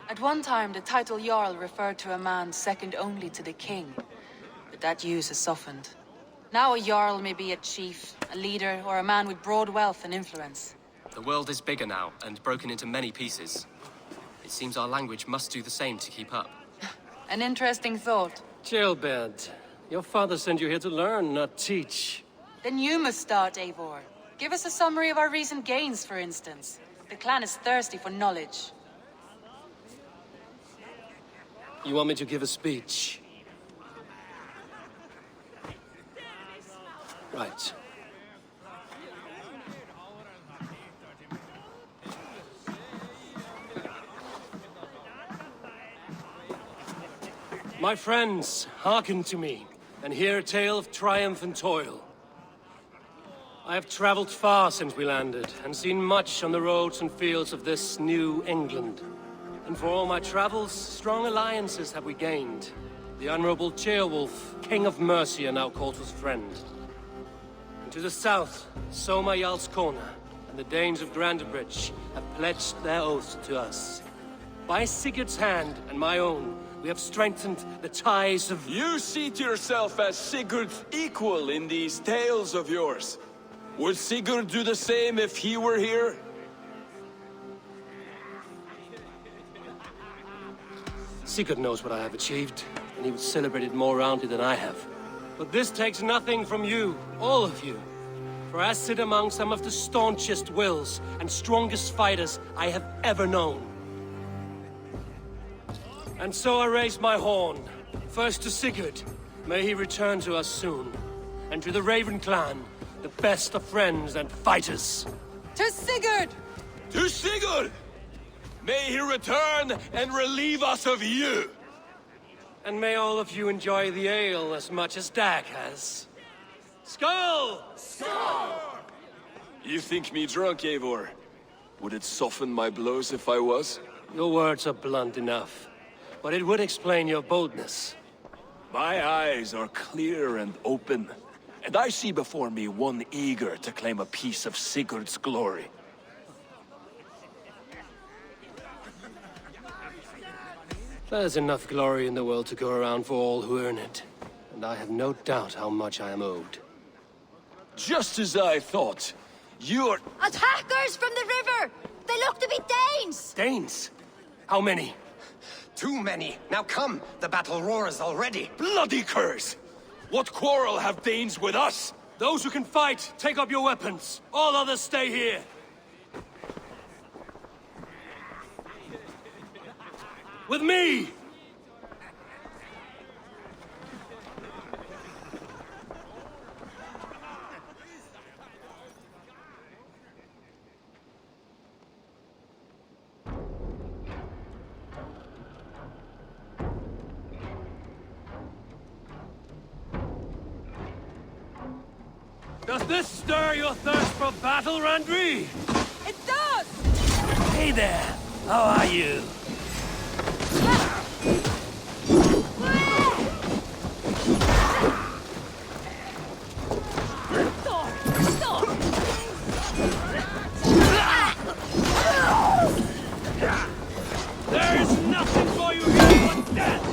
At one time, the title Jarl referred to a man second only to the king. But that use has softened. Now a Jarl may be a chief, a leader, or a man with broad wealth and influence. The world is bigger now, and broken into many pieces. It seems our language must do the same to keep up. An interesting thought. Chillbed. Your father sent you here to learn, not teach. Then you must start, Eivor. Give us a summary of our recent gains, for instance. The clan is thirsty for knowledge. You want me to give a speech? Right. My friends, hearken to me, and hear a tale of triumph and toil. I have traveled far since we landed, and seen much on the roads and fields of this new England. And for all my travels, strong alliances have we gained. The Honorable Ceolwulf, King of Mercia, now calls us friend. And to the south, Soma Jarl's Corner, and the Danes of Grandebridge have pledged their oath to us. By Sigurd's hand and my own, we have strengthened the ties of... You see to yourself as Sigurd's equal in these tales of yours. Would Sigurd do the same if he were here? Sigurd knows what I have achieved, and he would celebrate it more roundly than I have. But this takes nothing from you, all of you. For I sit among some of the staunchest wills and strongest fighters I have ever known. And so I raise my horn, first to Sigurd, may he return to us soon, and to the Raven clan, the best of friends and fighters. To Sigurd! To Sigurd! May he return and relieve us of you! And may all of you enjoy the ale as much as Dag has. Skull! Skull! You think me drunk, Eivor? Would it soften my blows if I was? Your words are blunt enough, but it would explain your boldness. My eyes are clear and open, and I see before me one eager to claim a piece of Sigurd's glory. There's enough glory in the world to go around for all who earn it, and I have no doubt how much I am owed. Just as I thought. You're... Attackers from the river! They look to be Danes! Danes? How many? Too many. Now come, the battle roars already. Bloody curse! What quarrel have Danes with us? Those who can fight, take up your weapons. All others stay here. With me! Does this stir your thirst for battle, Randri? It does! Hey there! How are you? There is nothing for you here but death!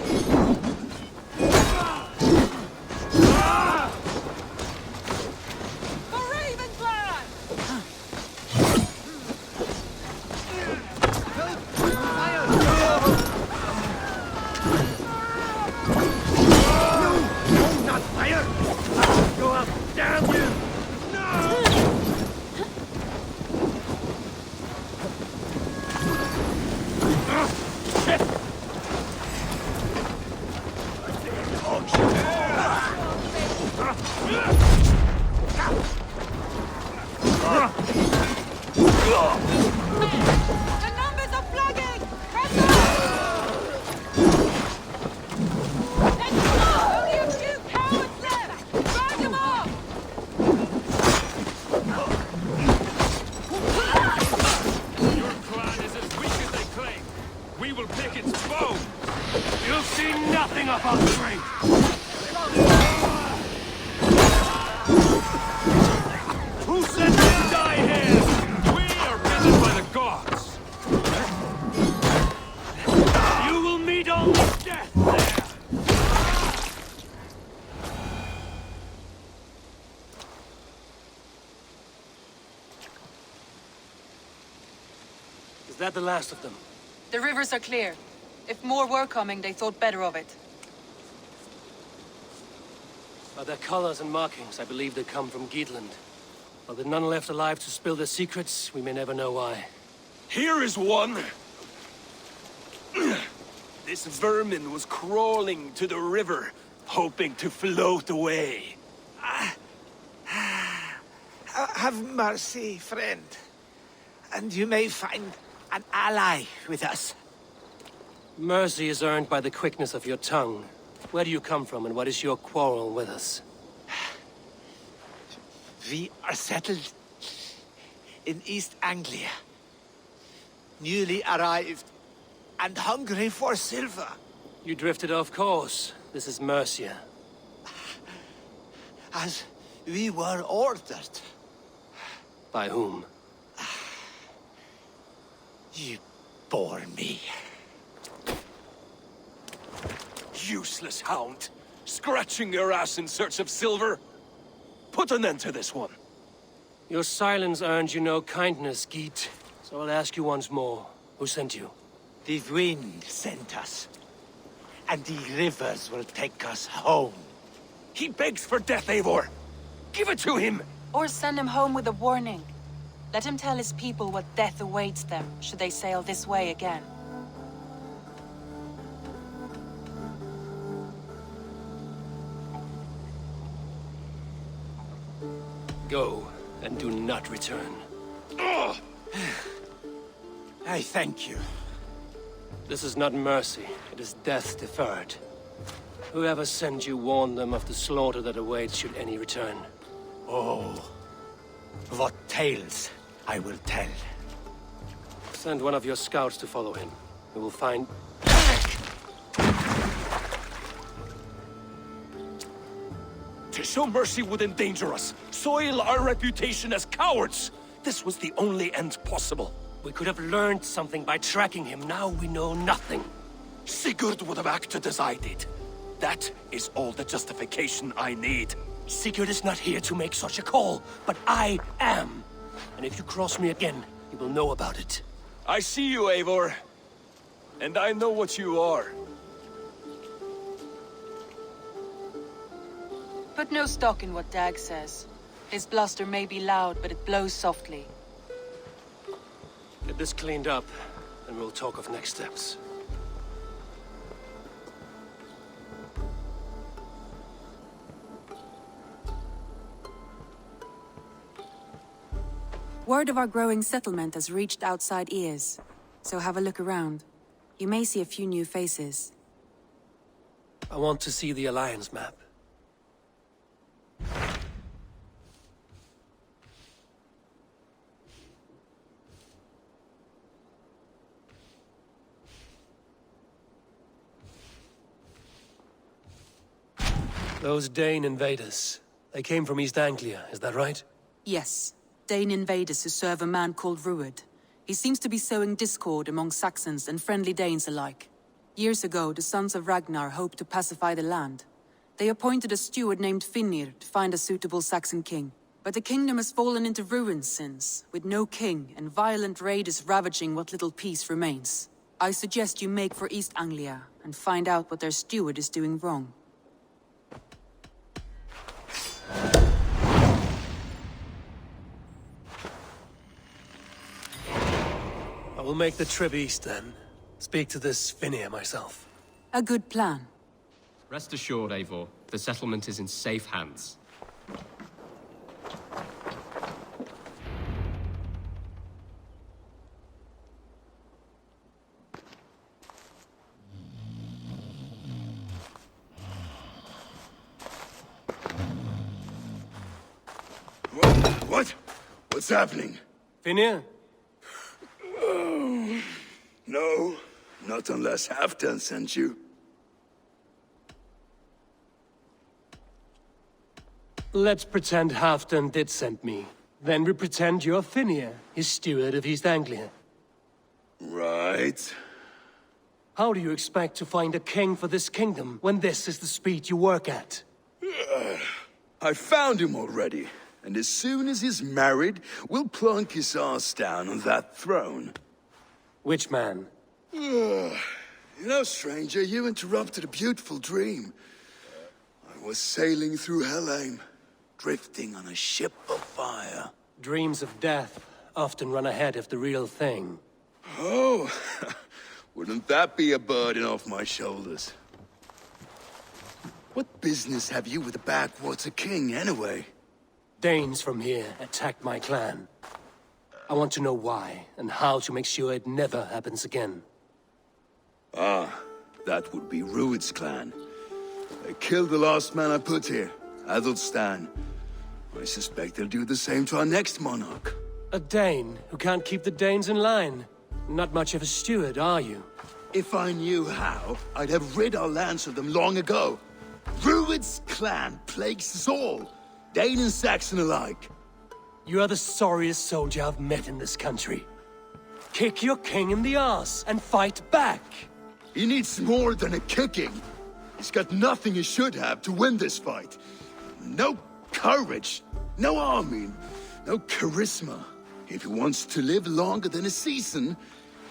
Is that the last of them? The rivers are clear. If more were coming, they thought better of it. By their colors and markings, I believe they come from Geatland. But with none left alive to spill their secrets, we may never know why. Here is one! This vermin was crawling to the river, hoping to float away. Have mercy, friend. And you may find an ally with us. Mercy is earned by the quickness of your tongue. Where do you come from, and what is your quarrel with us? We are settled in East Anglia. Newly arrived and hungry for silver. You drifted off course. This is Mercia. As we were ordered. By whom? You bore me. Useless hound! Scratching your ass in search of silver! Put an end to this one! Your silence earned you no kindness, Geet. So I'll ask you once more. Who sent you? The wind sent us. And the rivers will take us home. He begs for death, Eivor! Give it to him! Or send him home with a warning. Let him tell his people what death awaits them, should they sail this way again. Go, and do not return. I thank you. This is not mercy, it is death deferred. Whoever sent you warned them of the slaughter that awaits should any return. Oh, what tales I will tell. Send one of your scouts to follow him. We will find... To show mercy would endanger us, soil our reputation as cowards. This was the only end possible. We could have learned something by tracking him. Now we know nothing. Sigurd would have acted as I did. That is all the justification I need. Sigurd is not here to make such a call, but I am. And if you cross me again, you will know about it. I see you, Eivor. And I know what you are. Put no stock in what Dag says. His bluster may be loud, but it blows softly. Get this cleaned up, and we'll talk of next steps. Word of our growing settlement has reached outside ears, so have a look around. You may see a few new faces. I want to see the Alliance map. Those Dane invaders, they came from East Anglia, is that right? Yes, Dane invaders who serve a man called Rued. He seems to be sowing discord among Saxons and friendly Danes alike. Years ago, the sons of Ragnar hoped to pacify the land. They appointed a steward named Finnr to find a suitable Saxon king. But the kingdom has fallen into ruins since, with no king and violent raiders ravaging what little peace remains. I suggest you make for East Anglia and find out what their steward is doing wrong. I will make the trip east then. Speak to this Finnr myself. A good plan. Rest assured, Eivor, the settlement is in safe hands. What? What's happening? Finnr? No, not unless Halfdan sent you. Let's pretend Halfdan did send me. Then we pretend you're Finnr, his steward of East Anglia. Right. How do you expect to find a king for this kingdom when this is the speed you work at? I found him already, and as soon as he's married, we'll plunk his ass down on that throne. Which man? You know, stranger, you interrupted a beautiful dream. I was sailing through Helheim, drifting on a ship of fire. Dreams of death often run ahead of the real thing. Oh, wouldn't that be a burden off my shoulders? What business have you with the Backwater King, anyway? Danes from here attacked my clan. I want to know why, and how to make sure it never happens again. Ah, that would be Rued's clan. They killed the last man I put here, Adelstan. I suspect they'll do the same to our next monarch. A Dane who can't keep the Danes in line. Not much of a steward, are you? If I knew how, I'd have rid our lands of them long ago. Rued's clan plagues us all, Dane and Saxon alike. You are the sorriest soldier I've met in this country. Kick your king in the arse and fight back! He needs more than a kicking. He's got nothing he should have to win this fight. No courage, no army, no charisma. If he wants to live longer than a season,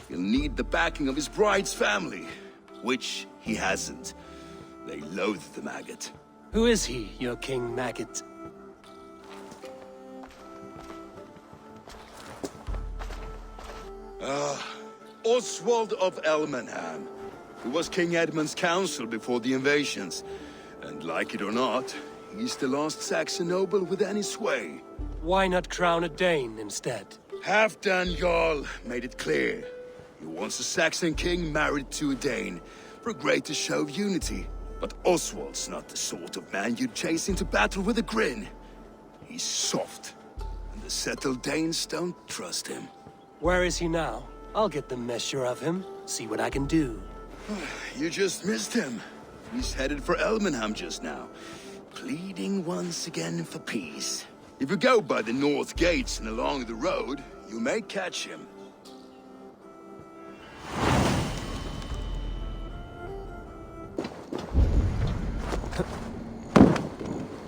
he'll need the backing of his bride's family, which he hasn't. They loathe the maggot. Who is he, your king maggot? Oswald of Elmenham, who was King Edmund's counsel before the invasions. And like it or not, he's the last Saxon noble with any sway. Why not crown a Dane instead? Halfdan Jarl made it clear. He wants a Saxon king married to a Dane, for a greater show of unity. But Oswald's not the sort of man you'd chase into battle with a grin. He's soft, and the settled Danes don't trust him. Where is he now? I'll get the measure of him, see what I can do. You just missed him. He's headed for Elmenham just now, pleading once again for peace. If you go by the north gates and along the road, you may catch him.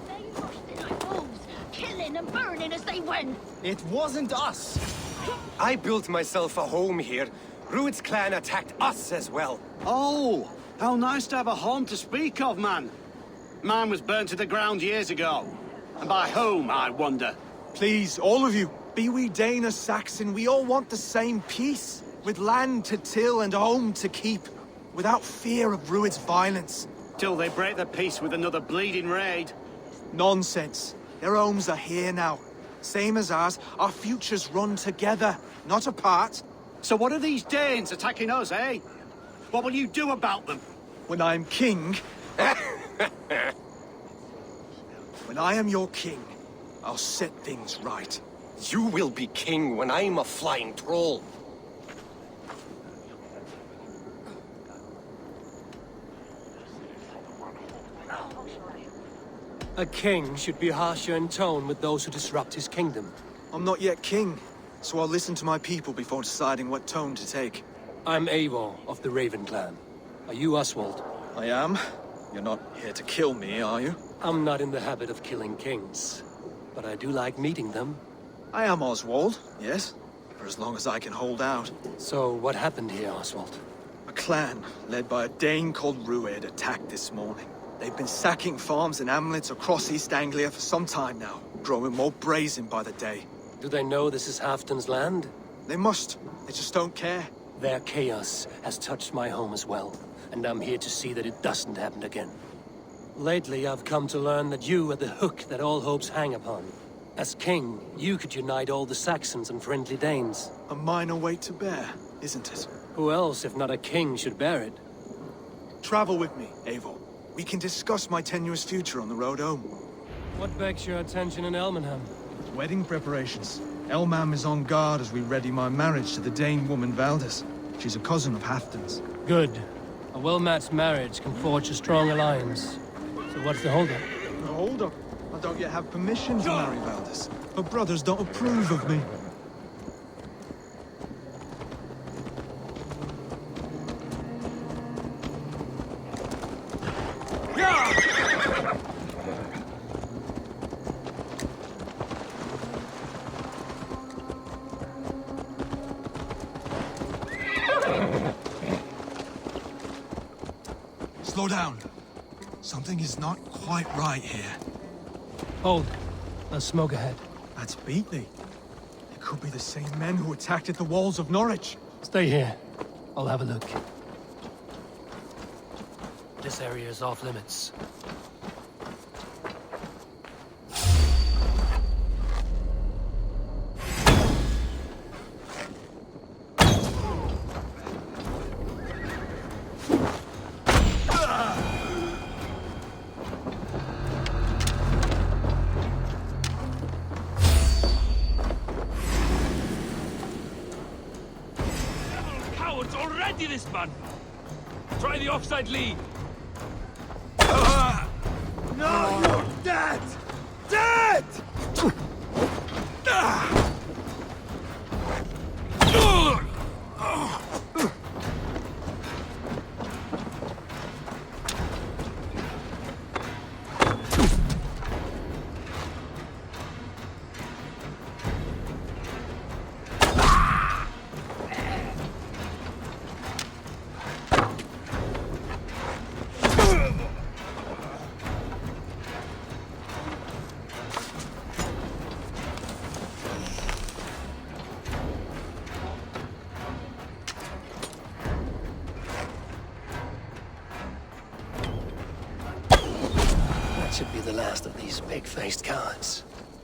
They rushed in like wolves, killing and burning as they went. It wasn't us. I built myself a home here. Rued's clan attacked us as well. Oh, how nice to have a home to speak of, man. Mine was burnt to the ground years ago. And by whom, I wonder? Please, all of you, be we Dane or Saxon, we all want the same peace. With land to till and home to keep. Without fear of Rued's violence. Till they break the peace with another bleeding raid. Nonsense. Their homes are here now. Same as ours, our futures run together, not apart. So what are these Danes attacking us, eh? What will you do about them? When I'm king... When I am your king, I'll set things right. You will be king when I'm a flying troll. A king should be harsher in tone with those who disrupt his kingdom. I'm not yet king, so I'll listen to my people before deciding what tone to take. I'm Eivor of the Raven clan. Are you Oswald? I am. You're not here to kill me, are you? I'm not in the habit of killing kings, but I do like meeting them. I am Oswald, yes. For as long as I can hold out. So what happened here, Oswald? A clan, led by a Dane called Rued, attacked this morning. They've been sacking farms and hamlets across East Anglia for some time now, growing more brazen by the day. Do they know this is Halfdan's land? They must. They just don't care. Their chaos has touched my home as well, and I'm here to see that it doesn't happen again. Lately, I've come to learn that you are the hook that all hopes hang upon. As king, you could unite all the Saxons and friendly Danes. A minor weight to bear, isn't it? Who else, if not a king, should bear it? Travel with me, Eivor. We can discuss my tenuous future on the road home. What begs your attention in Elmenham? Wedding preparations. Elmam is on guard as we ready my marriage to the Dane woman Valdis. She's a cousin of Halfdan's. Good. A well-matched marriage can forge a strong alliance. So what's the holdup? No, hold up. I don't yet have permission to marry Valdis. Her brothers don't approve of me. Slow down. Something is not quite right here. Hold. There's smoke ahead. That's Beatley. It could be the same men who attacked at the walls of Norwich. Stay here. I'll have a look. This area is off limits. Cowards already, this man! Try the offside lead! No, you're dead! Dead! That should be the last of these pig-faced cowards.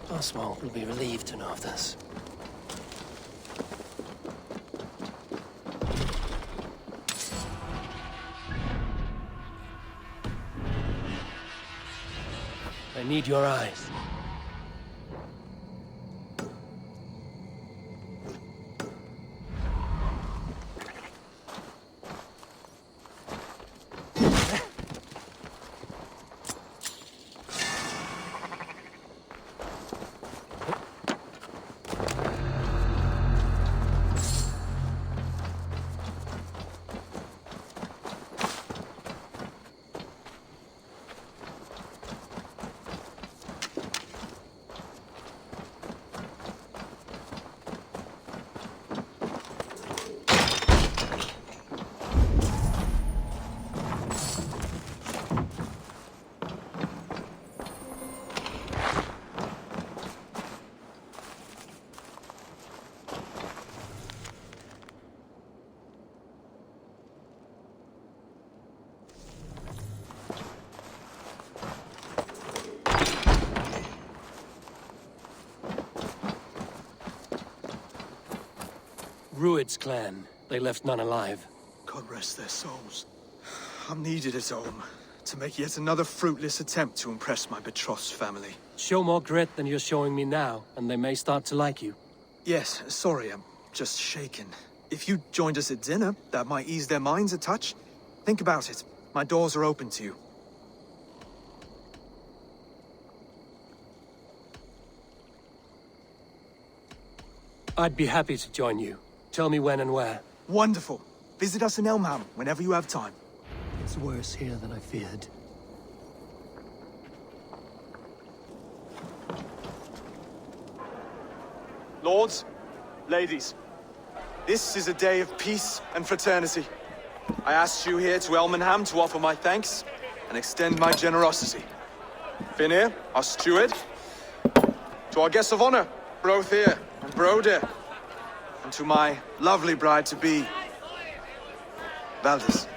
Oswald will be relieved to know of this. I need your eyes. Rued's clan. They left none alive. God rest their souls. I'm needed at home to make yet another fruitless attempt to impress my betrothed family. Show more grit than you're showing me now, and they may start to like you. Yes, sorry, I'm just shaken. If you joined us at dinner, that might ease their minds a touch. Think about it. My doors are open to you. I'd be happy to join you. Tell me when and where. Wonderful. Visit us in Elmham whenever you have time. It's worse here than I feared. Lords, ladies, this is a day of peace and fraternity. I asked you here to Elmenham to offer my thanks and extend my generosity. Finir, our steward, to our guests of honor, Brothir and Brodir, and to my lovely bride-to-be, Valdis.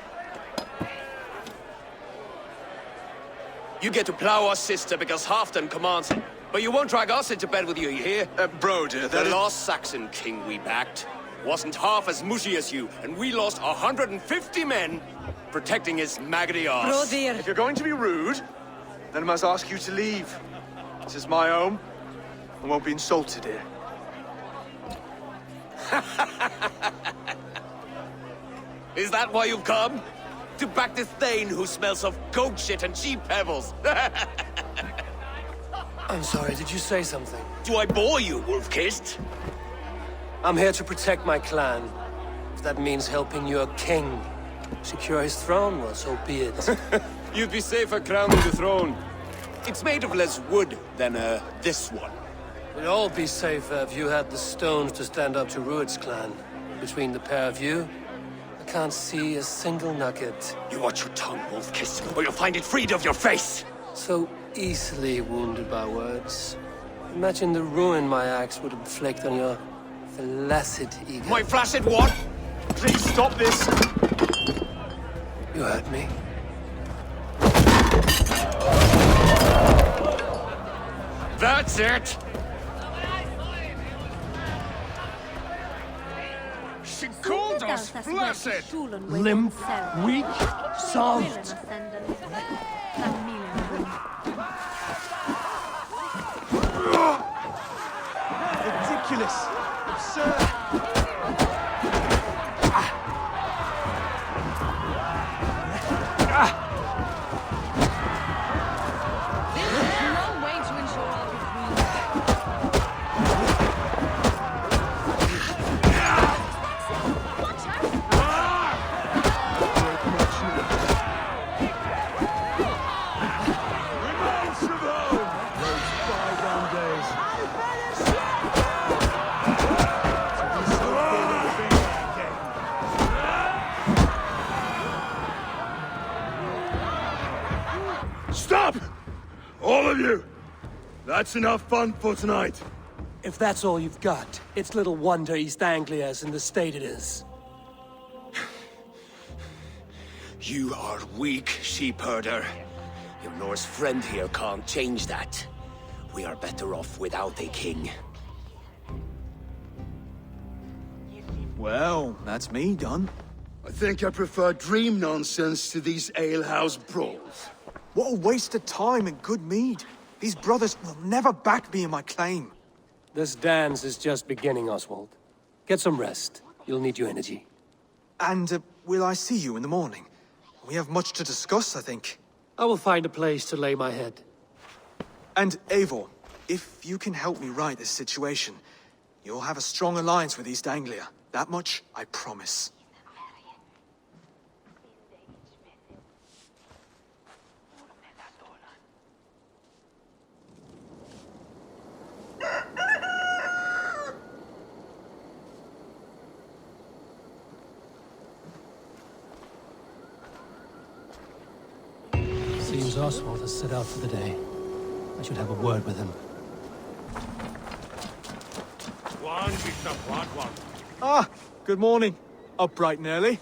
You get to plow our sister because Halfdan commands it. But you won't drag us into bed with you here. Brodir, The last Saxon king we backed wasn't half as mushy as you, and we lost 150 men protecting his maggoty arse. If you're going to be rude, then I must ask you to leave. This is my home. I won't be insulted here. Is that why you've come? To back this Thane who smells of goat shit and sheep pebbles? I'm sorry, did you say something? Do I bore you, wolf-kissed? I'm here to protect my clan. If that means helping your king secure his throne, well, so be it. You'd be safer crowning the throne. It's made of less wood than, this one. We'd all be safer if you had the stones to stand up to Rued's clan. Between the pair of you, the can't see a single nugget. You watch your tongue, wolf-kiss, or you'll find it freed of your face! So easily wounded by words. Imagine the ruin my axe would inflict on your flaccid ego. My flaccid what? Please stop this! You heard me. That's it! She called us flaccid! Limp, weak, soft. Ridiculous! Absurd! Stop! All of you! That's enough fun for tonight. If that's all you've got, it's little wonder East Anglia is in the state it is. You are weak, sheep herder. Your Norse friend here can't change that. We are better off without a king. Well, that's me done. I think I prefer dream nonsense to these alehouse brawls. What a waste of time and good mead. These brothers will never back me in my claim. This dance is just beginning, Oswald. Get some rest. You'll need your energy. And will I see you in the morning? We have much to discuss, I think. I will find a place to lay my head. And Eivor, if you can help me right this situation, you'll have a strong alliance with East Anglia. That much, I promise. Seems Oswald has set out for the day. I should have a word with him. Ah, good morning. Up bright and early.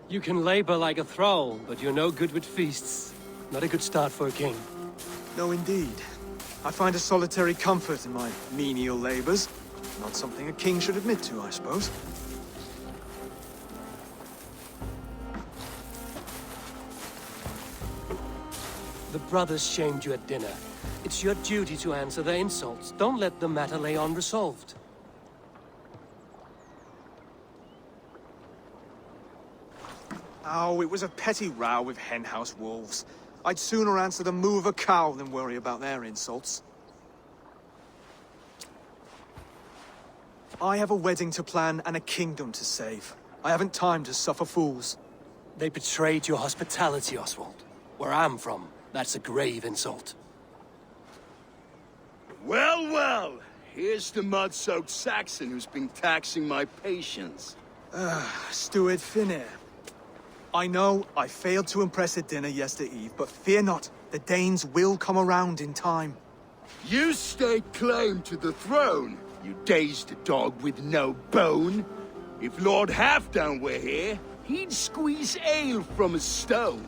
You can labor like a thrall, but you're no good with feasts. Not a good start for a king. No, indeed. I find a solitary comfort in my menial labors. Not something a king should admit to, I suppose. The brothers shamed you at dinner. It's your duty to answer their insults. Don't let the matter lay unresolved. Oh, it was a petty row with henhouse wolves. I'd sooner answer the moo of a cow than worry about their insults. I have a wedding to plan and a kingdom to save. I haven't time to suffer fools. They betrayed your hospitality, Oswald. Where I'm from, that's a grave insult. Well, well, here's the mud-soaked Saxon who's been taxing my patience. Steward Finnair. I know I failed to impress at dinner yesterday eve, but fear not, the Danes will come around in time. You stake claim to the throne, you dazed dog with no bone. If Lord Halfdan were here, he'd squeeze ale from a stone.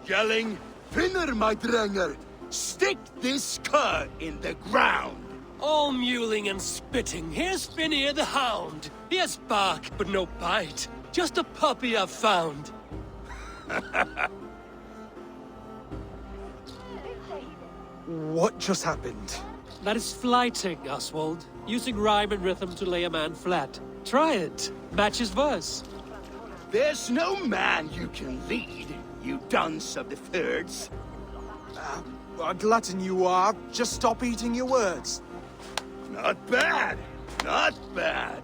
Yelling, Finner, my drenger, stick this cur in the ground. All mewling and spitting, here's Finnear the hound. He has bark, but no bite. Just a puppy I've found. What just happened? That is flighting, Oswald. Using rhyme and rhythm to lay a man flat. Try it. Match his verse. There's no man you can lead, you dunce of the thirds. A glutton you are. Just stop eating your words. Not bad. Not bad.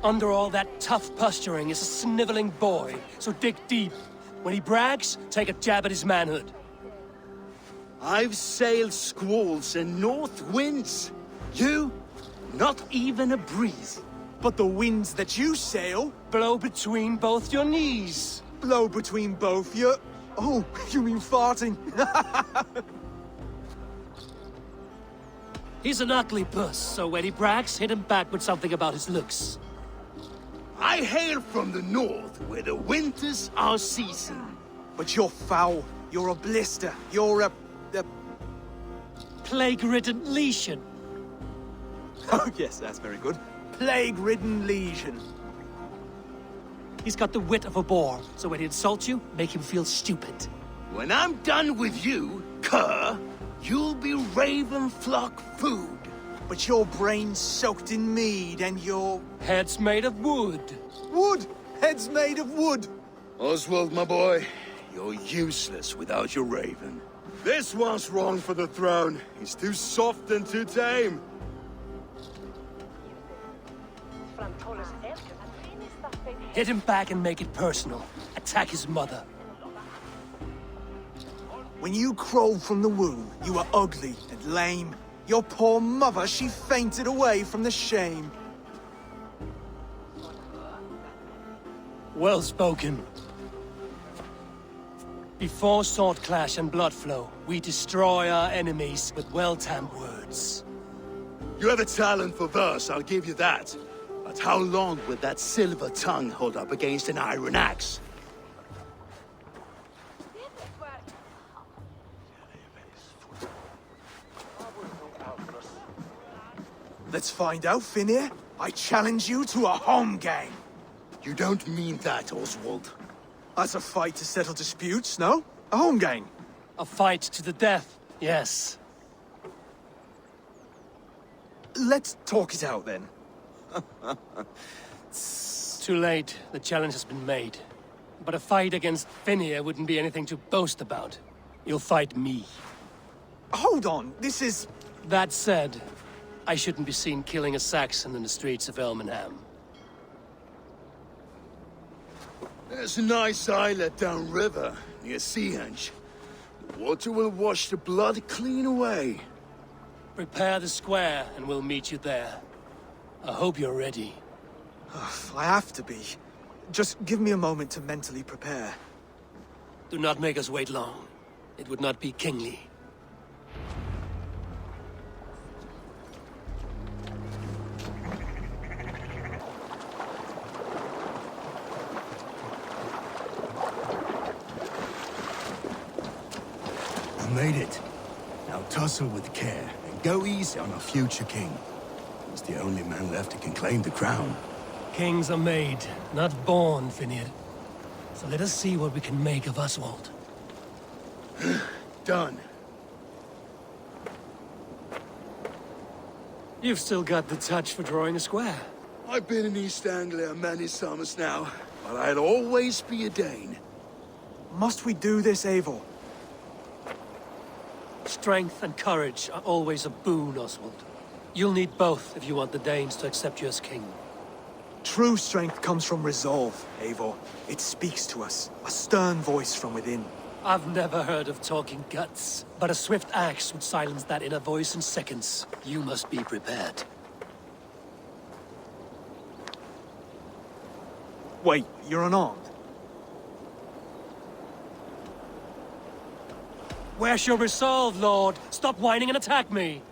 Under all that tough posturing is a sniveling boy, so dig deep. When he brags, take a jab at his manhood. I've sailed squalls and north winds. You, not even a breeze. But the winds that you sail Blow between both your knees. blow between both your... Oh, you mean farting? He's an ugly puss, so when he brags, hit him back with something about his looks. I hail from the north, where the winters are ceasing. But you're foul. You're a blister. You're a... Plague-ridden lesion. Oh, yes, that's very good. Plague-ridden legion. He's got the wit of a boar, so when he insults you, make him feel stupid. When I'm done with you, cur, you'll be raven flock food. But your brain's soaked in mead and your... Head's made of wood. Wood! Head's made of wood! Oswald, my boy, you're useless without your raven. This one's wrong for the throne. He's too soft and too tame. Hit him back and make it personal. Attack his mother. When you crawled from the womb, you were ugly and lame. Your poor mother, she fainted away from the shame. Well spoken. Before sword clash and blood flow, we destroy our enemies with well-timed words. You have a talent for verse, I'll give you that. But how long would that silver tongue hold up against an iron axe? Let's find out, Finir. I challenge you to a home game. You don't mean that, Oswald. That's a fight to settle disputes, no? A home game. A fight to the death, yes. Let's talk it out, then. Too late. The challenge has been made. But a fight against Finir wouldn't be anything to boast about. You'll fight me. Hold on, this is... That said, I shouldn't be seen killing a Saxon in the streets of Elmenham. There's a nice islet downriver, near Seahenge. The water will wash the blood clean away. Prepare the square, and we'll meet you there. I hope you're ready. I have to be. Just give me a moment to mentally prepare. Do not make us wait long. It would not be kingly. You made it. Now tussle with care, and go easy on our future king. He's the only man left who can claim the crown. Kings are made, not born, Finir. So let us see what we can make of Oswald. Done. You've still got the touch for drawing a square. I've been in East Anglia many summers now, but I'll always be a Dane. Must we do this, Eivor? Strength and courage are always a boon, Oswald. You'll need both if you want the Danes to accept you as king. True strength comes from resolve, Eivor. It speaks to us, a stern voice from within. I've never heard of talking guts, but a swift axe would silence that inner voice in seconds. You must be prepared. Wait, you're unarmed? Where's your resolve, Lord? Stop whining and attack me!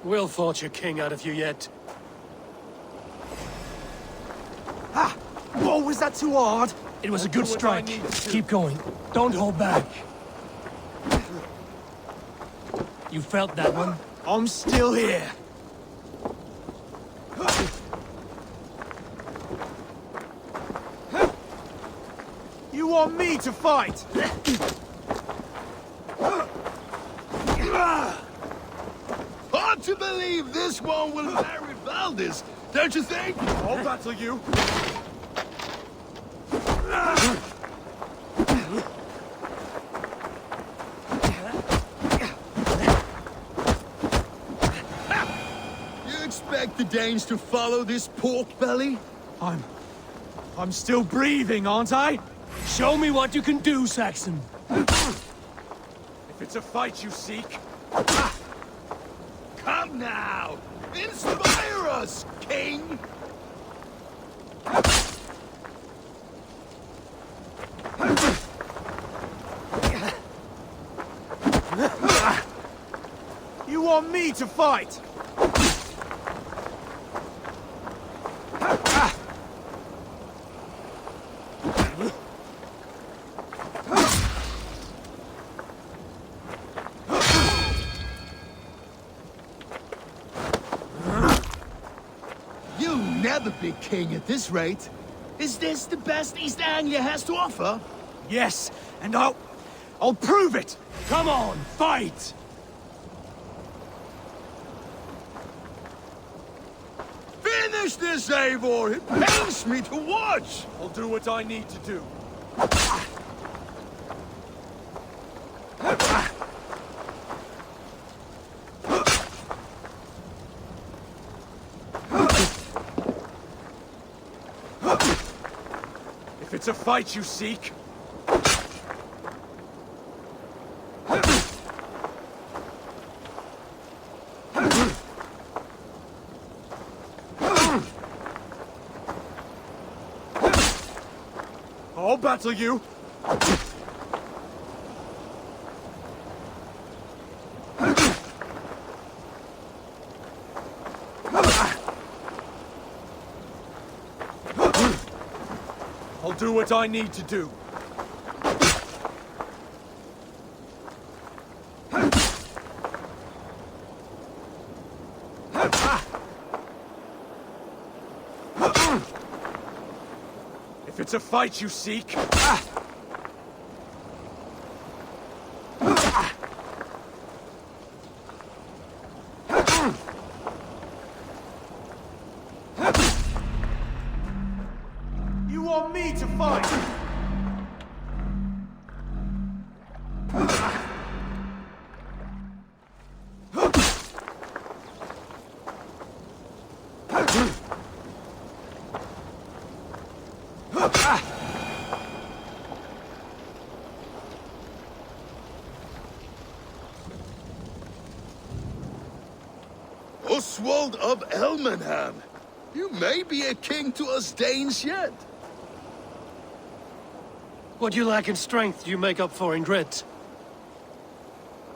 We'll forge a king out of you yet. Ah! Whoa, was that too hard? It was a good strike. Keep going. Don't hold back. You felt that one? I'm still here. You want me to fight? Hard to believe this one will marry Valdis, don't you think? I'll battle you. You expect the Danes to follow this pork belly? I'm still breathing, aren't I? Show me what you can do, Saxon. If it's a fight you seek... Come now! Inspire us, King! You want me to fight? You'll never be king at this rate. Is this the best East Anglia has to offer? Yes, and I'll prove it! Come on, fight! Finish this, Eivor! It pains me to watch! I'll do what I need to do. If it's a fight you seek... I'll battle you! I'll do what I need to do. If it's a fight you seek... You want me to fight? Oswald of Elmenham! You may be a king to us Danes yet. What you lack in strength, you make up for in grit.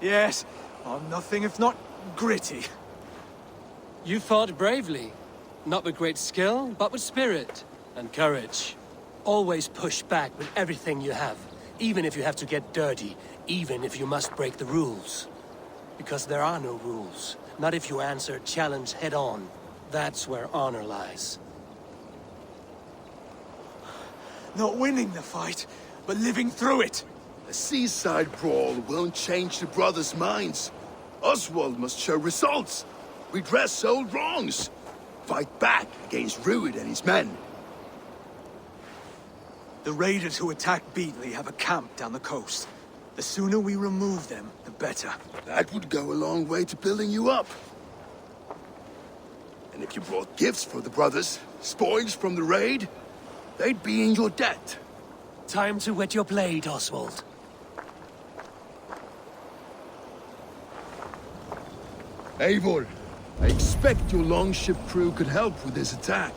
Yes, I'm nothing if not gritty. You fought bravely. Not with great skill, but with spirit and courage. Always push back with everything you have, even if you have to get dirty, even if you must break the rules. Because there are no rules. Not if you answer challenge head-on. That's where honor lies. Not winning the fight, but living through it. A seaside brawl won't change the brothers' minds. Oswald must show results. Redress old wrongs. Fight back against Rued and his men. The raiders who attacked Beatley have a camp down the coast. The sooner we remove them, the better. That would go a long way to building you up. And if you brought gifts for the brothers, spoils from the raid, they'd be in your debt. Time to wet your blade, Oswald. Eivor, I expect your longship crew could help with this attack.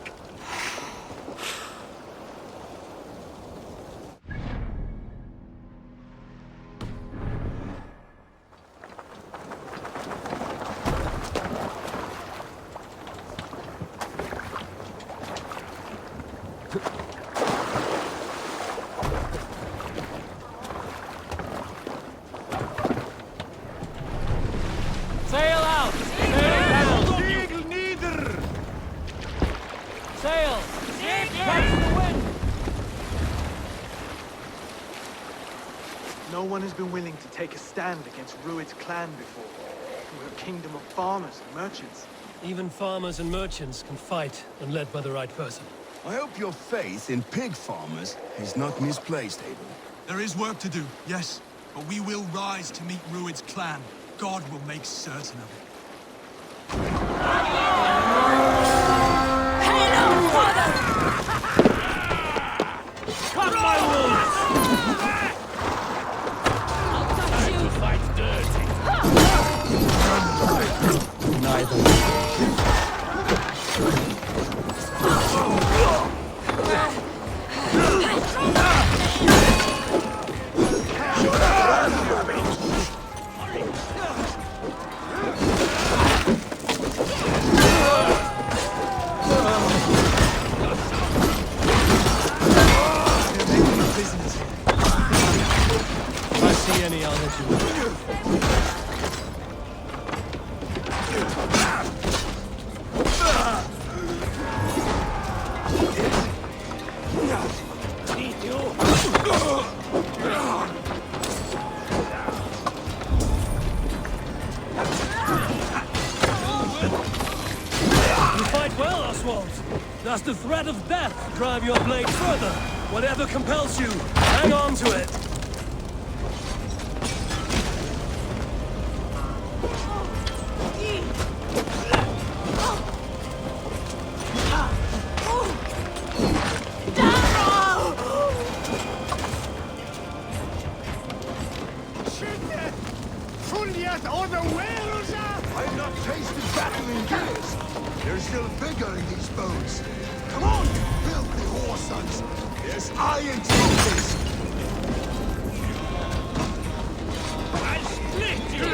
Sail out! Segel nieder! Sail! Catch the wind! No one has been willing to take a stand against Rued's clan before. We're a kingdom of farmers and merchants. Even farmers and merchants can fight when led by the right person. I hope your faith in pig farmers is not misplaced, Eivor. There is work to do, yes. But we will rise to meet Rued's clan. God will make certain of it. Hail, father! Cut my wolves! any, I'll let you know. You fight well, Oswald. Does the threat of death drive your blade further? Whatever compels you, hang on to it. I've not tasted battle in years. There's still vigor in these bones. Come on, you filthy whoresons! There's iron to this! I'll split you!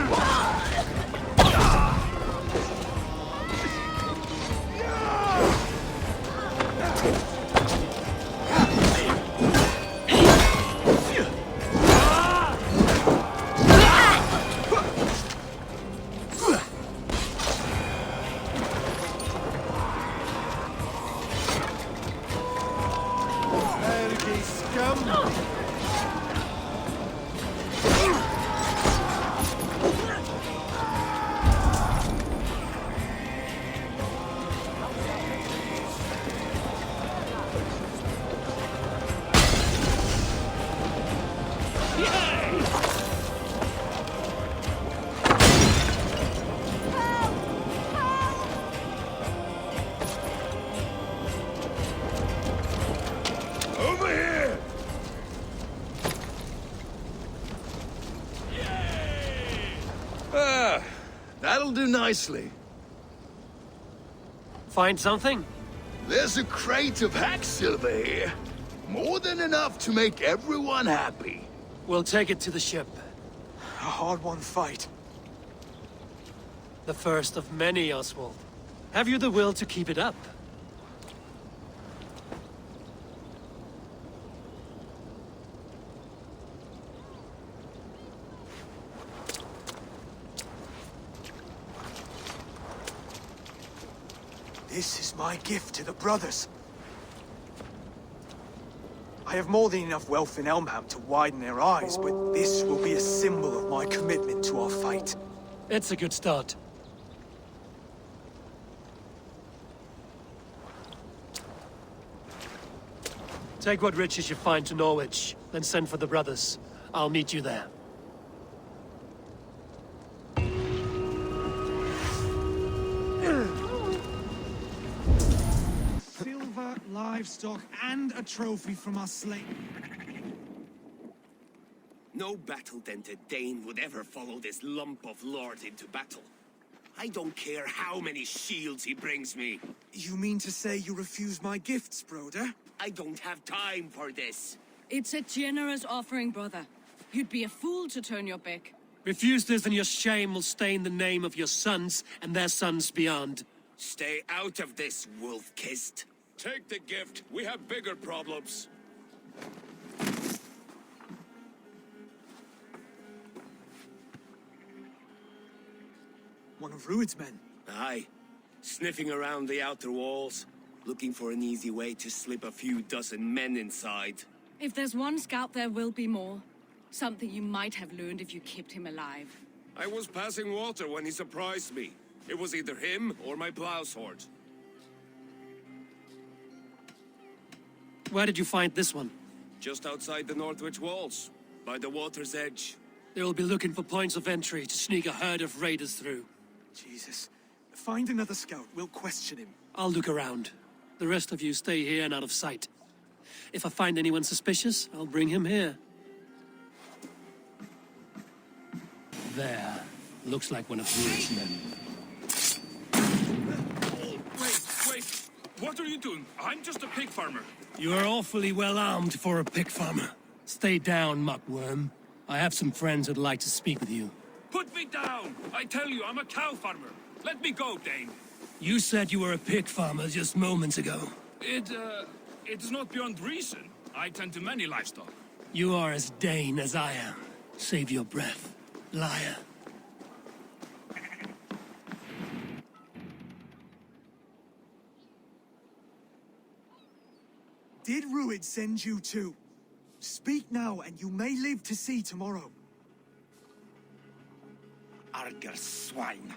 Over here! That'll do nicely. Find something? There's a crate of hack silver here. More than enough to make everyone happy. We'll take it to the ship. A hard-won fight. The first of many, Oswald. Have you the will to keep it up? This is my gift to the brothers. I have more than enough wealth in Elmham to widen their eyes, but this will be a symbol of my commitment to our fight. It's a good start. Take what riches you find to Norwich, then send for the brothers. I'll meet you there. Silver, livestock, and a trophy from our slain. No battle-dented Dane would ever follow this lump of lord into battle. I don't care how many shields he brings me. You mean to say you refuse my gifts, broder? I don't have time for this. It's a generous offering, brother. You'd be a fool to turn your back. Refuse this and your shame will stain the name of your sons and their sons beyond. Stay out of this, wolf-kissed. Take the gift. We have bigger problems. One of Rued's men. Aye. Sniffing around the outer walls. Looking for an easy way to slip a few dozen men inside. If there's one scout, there will be more. Something you might have learned if you kept him alive. I was passing water when he surprised me. It was either him or my plow sword. Where did you find this one? Just outside the Northwich walls, by the water's edge. They will be looking for points of entry to sneak a herd of raiders through. Jesus. Find another scout. We'll question him. I'll look around. The rest of you stay here and out of sight. If I find anyone suspicious, I'll bring him here. There. Looks like one of Rued's men. Wait! What are you doing? I'm just a pig farmer. You are awfully well armed for a pig farmer. Stay down, muckworm. I have some friends who'd like to speak with you. Put me down! I tell you, I'm a cow farmer. Let me go, Dane. You said you were a pig farmer just moments ago. It is not beyond reason. I tend to many livestock. You are as Dane as I am. Save your breath, liar. Did Rued send you too? Speak now, and you may live to see tomorrow. Arger swine.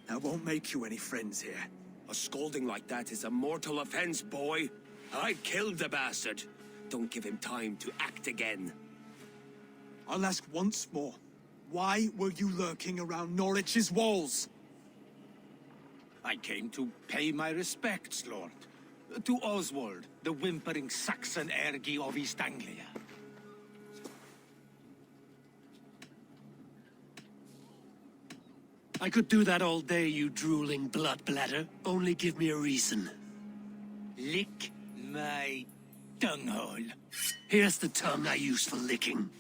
That won't make you any friends here. A scolding like that is a mortal offense, boy. I killed the bastard. Don't give him time to act again. I'll ask once more. Why were you lurking around Norwich's walls? I came to pay my respects, Lord. To Oswald, the whimpering Saxon heir of East Anglia. I could do that all day, you drooling blood bladder. Only give me a reason. Lick my tongue-hole. Here's the tongue I use for licking.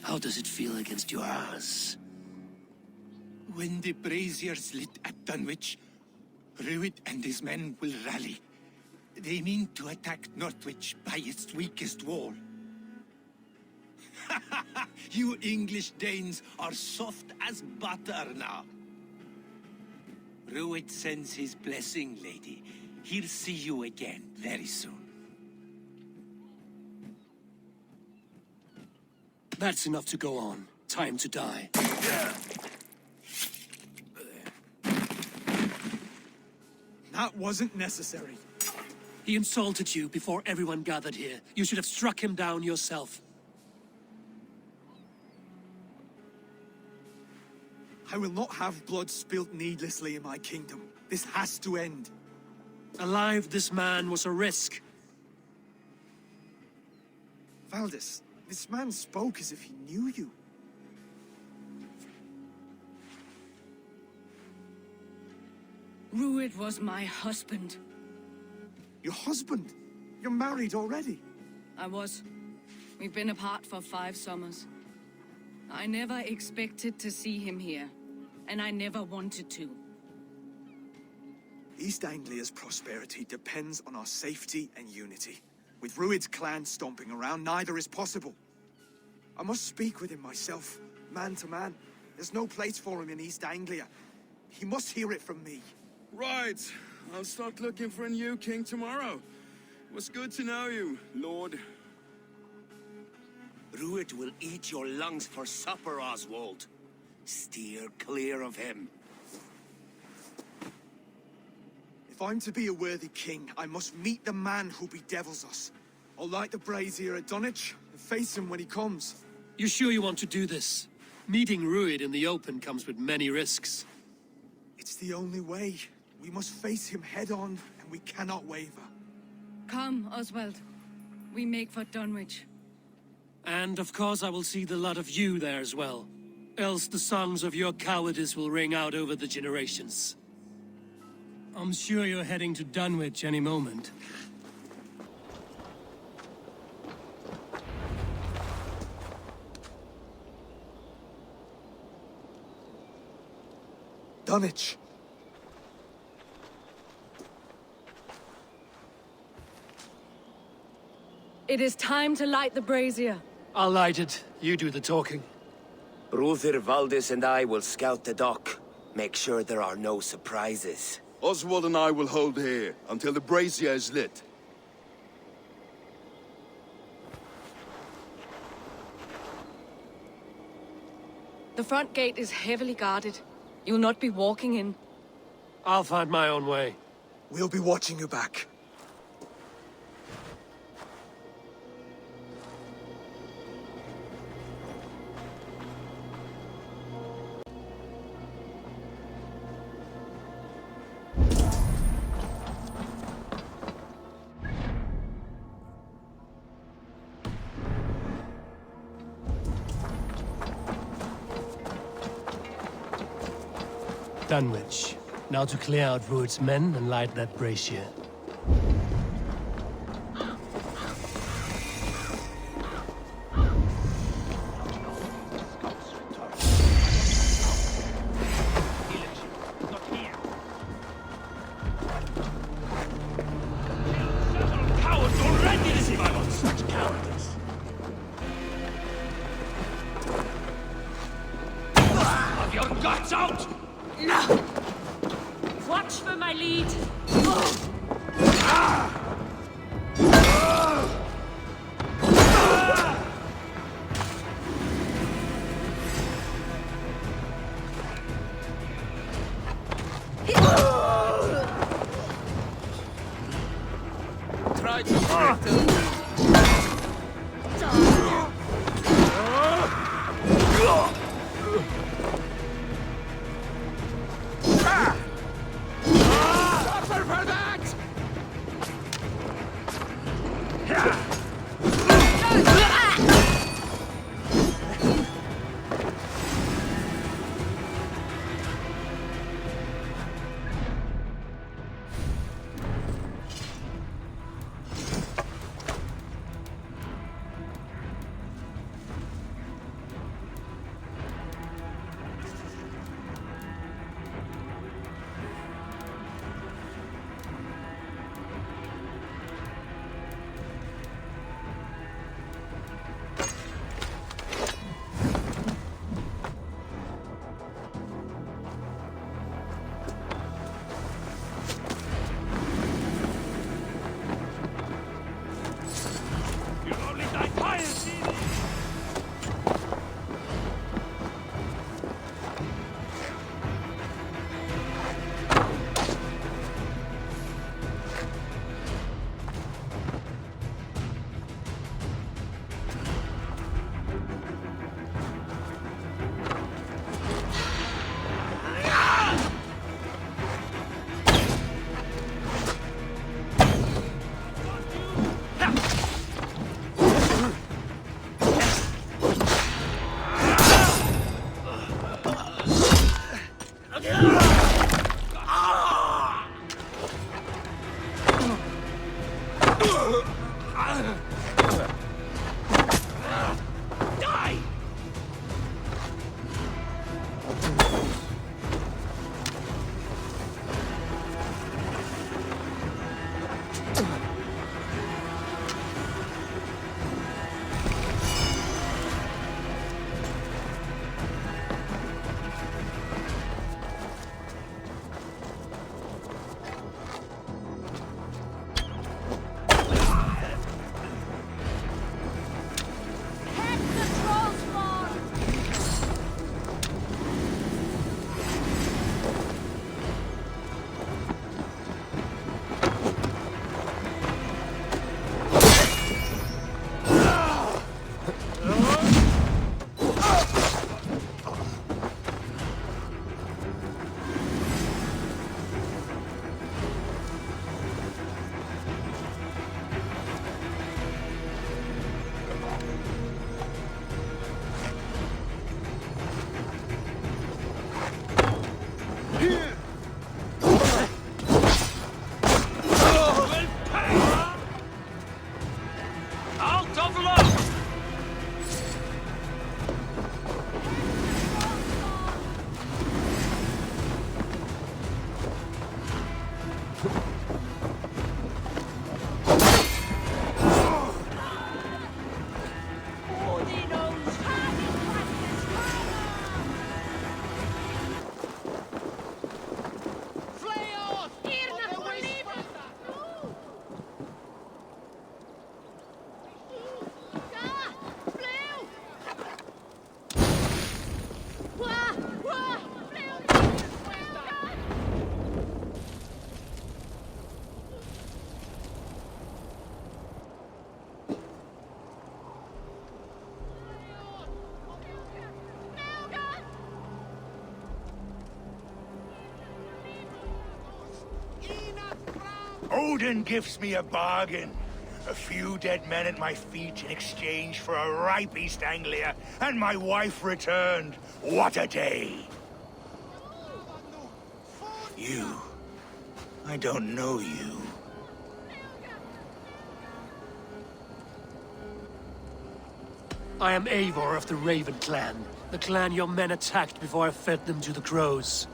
How does it feel against your ass? When the braziers lit at Dunwich, Rued and his men will rally. They mean to attack Northwich by its weakest wall. You English Danes are soft as butter now. Rued sends his blessing, lady. He'll see you again very soon. That's enough to go on. Time to die. That wasn't necessary. He insulted you before everyone gathered here. You should have struck him down yourself. I will not have blood spilt needlessly in my kingdom. This has to end. Alive, this man was a risk. Valdis, this man spoke as if he knew you. Rued was my husband. Your husband? You're married already? I was. We've been apart for 5 summers. I never expected to see him here, and I never wanted to. East Anglia's prosperity depends on our safety and unity. With Rued's clan stomping around, neither is possible. I must speak with him myself, man to man. There's no place for him in East Anglia. He must hear it from me. Right. I'll start looking for a new king tomorrow. It was good to know you, Lord. Rued will eat your lungs for supper, Oswald. Steer clear of him. If I'm to be a worthy king, I must meet the man who bedevils us. I'll light the brazier at Dunwich and face him when he comes. You sure you want to do this? Meeting Rued in the open comes with many risks. It's the only way. We must face him head-on, and we cannot waver. Come, Oswald. We make for Dunwich. And of course I will see the lot of you there as well. Else the songs of your cowardice will ring out over the generations. I'm sure you're heading to Dunwich any moment. Dunwich. It is time to light the brazier. I'll light it. You do the talking. Brother Valdis and I will scout the dock. Make sure there are no surprises. Oswald and I will hold here until the brazier is lit. The front gate is heavily guarded. You'll not be walking in. I'll find my own way. We'll be watching you back. Dunwich. Now to clear out Rued's men and light that brazier. Cowards already! such cowardice. Have your guts out! No! Watch for my lead. Try to break the Suffer for that! Odin gives me a bargain. A few dead men at my feet in exchange for a ripe East Anglia, and my wife returned. What a day! You. I don't know you. I am Eivor of the Raven clan. The clan your men attacked before I fed them to the crows.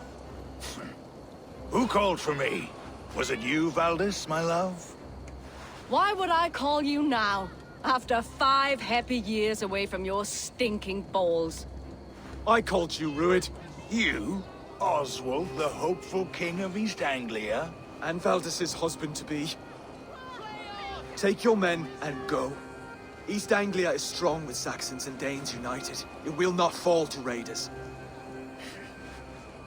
Who called for me? Was it you, Valdis, my love? Why would I call you now? After 5 happy years away from your stinking balls. I called you Rued. You? Oswald, the hopeful King of East Anglia? And Valdis's husband-to-be. Take your men and go. East Anglia is strong with Saxons and Danes united. It will not fall to raiders.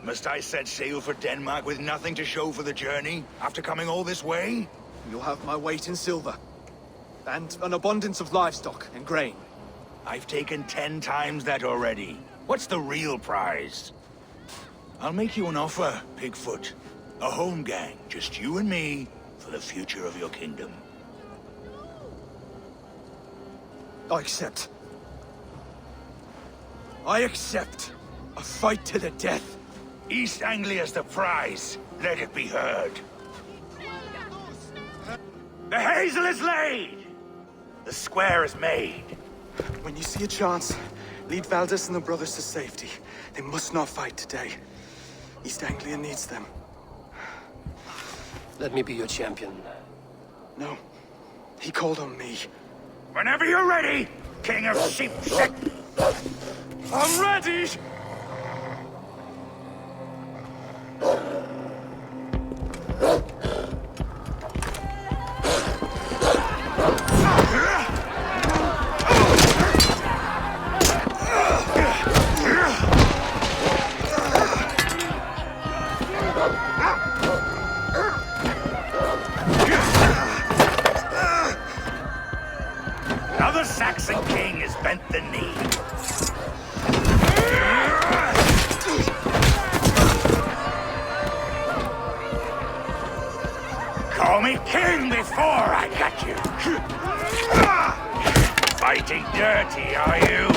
Must I set sail for Denmark with nothing to show for the journey, after coming all this way? You'll have my weight in silver. And an abundance of livestock and grain. I've taken 10 times that already. What's the real prize? I'll make you an offer, Pigfoot. A home gang, just you and me, for the future of your kingdom. I accept. I accept. A fight to the death. East Anglia's the prize. Let it be heard. The hazel is laid! The square is made. When you see a chance, lead Valdis and the brothers to safety. They must not fight today. East Anglia needs them. Let me be your champion. No. He called on me. Whenever you're ready, King of Sheep. I'm ready! Another Saxon king has bent the knee. Call me king before I got you. Fighting dirty, are you?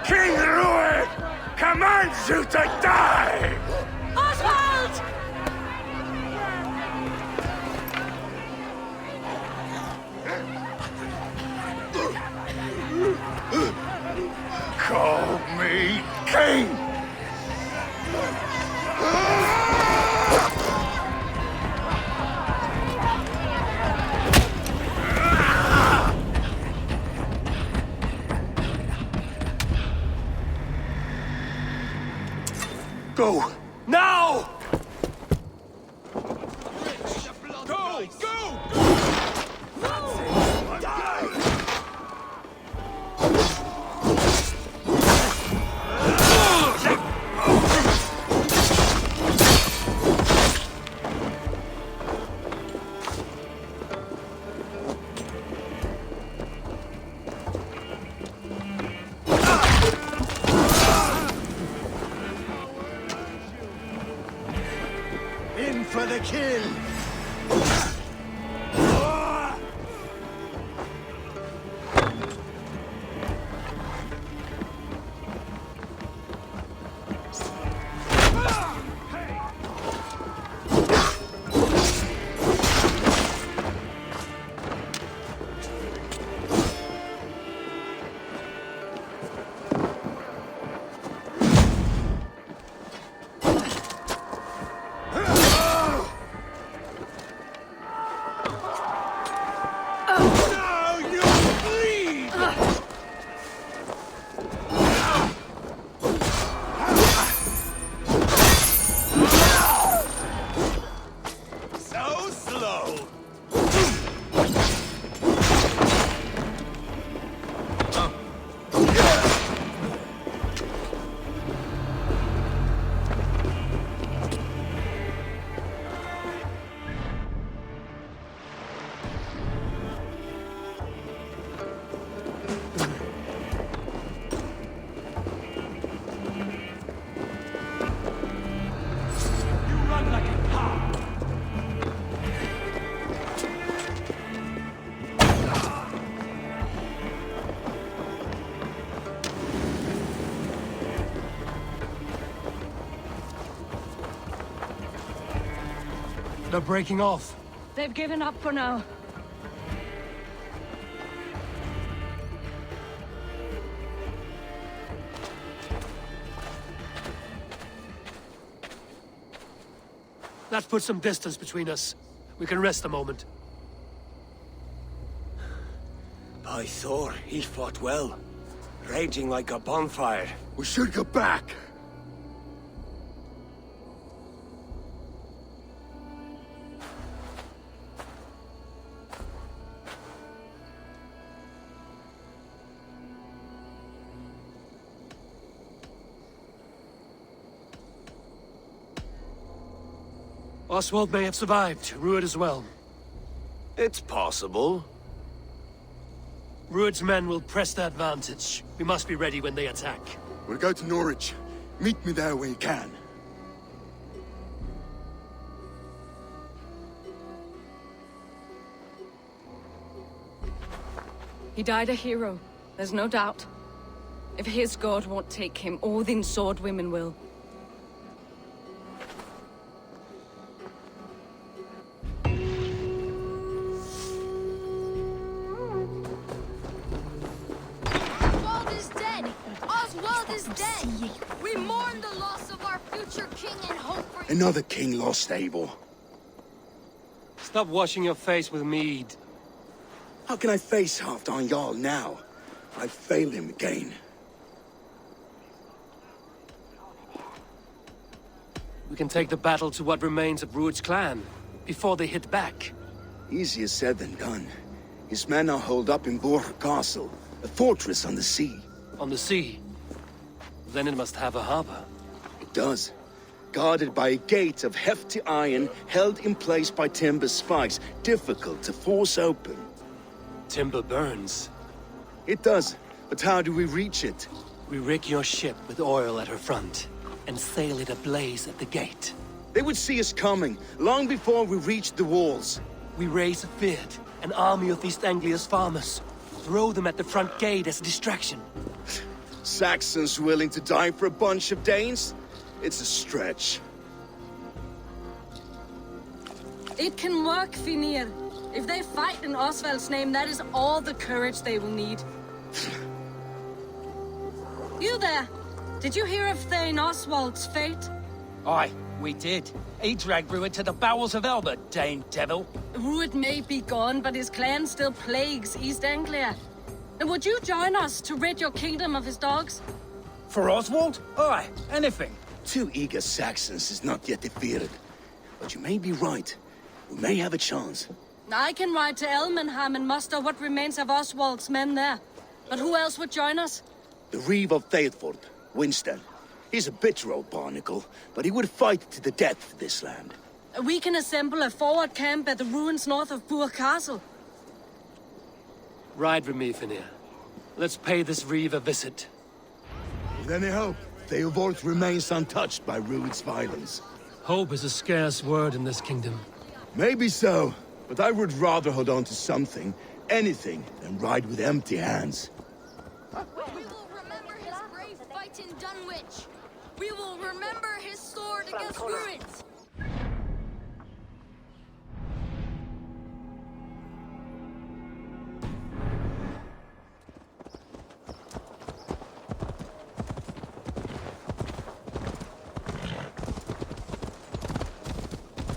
King Rued commands you to die! Oswald! Call me king! Go! Now! Go! Go! In for the kill! They're breaking off. They've given up for now. That puts some distance between us. We can rest a moment. By Thor, he fought well. Raging like a bonfire. We should go back. Oswald may have survived, Rued as well. It's possible. Rued's men will press the advantage. We must be ready when they attack. We'll go to Norwich. Meet me there when you can. He died a hero, there's no doubt. If his god won't take him, Odin's sword women will. Oswald is dead! Oswald is dead! We mourn the loss of our future king and hope for... Another king lost, Abel. Stop washing your face with mead. How can I face Halfdan Jarl now? I failed him again. We can take the battle to what remains of Rued's clan, before they hit back. Easier said than done. His men are holed up in Borg Castle, a fortress on the sea. On the sea? Then it must have a harbor. It does. Guarded by a gate of hefty iron, held in place by timber spikes, difficult to force open. Timber burns. It does, but how do we reach it? We rig your ship with oil at her front, and sail it ablaze at the gate. They would see us coming, long before we reached the walls. We raise a Fyrd, an army of East Anglia's farmers. Throw them at the front gate as a distraction. Saxons willing to die for a bunch of Danes? It's a stretch. It can work, Finir. If they fight in Oswald's name, that is all the courage they will need. You there! Did you hear of Thegn Oswald's fate? Aye, we did. He dragged Rued to the bowels of Elba, Dane devil. Rued may be gone, but his clan still plagues East Anglia. And would you join us to rid your kingdom of his dogs? For Oswald? Aye, anything. 2 eager Saxons is not yet defeated. But you may be right. We may have a chance. I can ride to Elmenham and muster what remains of Oswald's men there. But who else would join us? The Reeve of Thetford, Winston. He's a bitter old barnacle, but he would fight to the death for this land. We can assemble a forward camp at the ruins north of Burg Castle. Ride with me, Finir. Let's pay this Reeve a visit. With any hope, Theodort remains untouched by Rued's violence. Hope is a scarce word in this kingdom. Maybe so, but I would rather hold on to something, anything, than ride with empty hands. We will remember his brave fight in Dunwich. We will remember his sword against Rued's.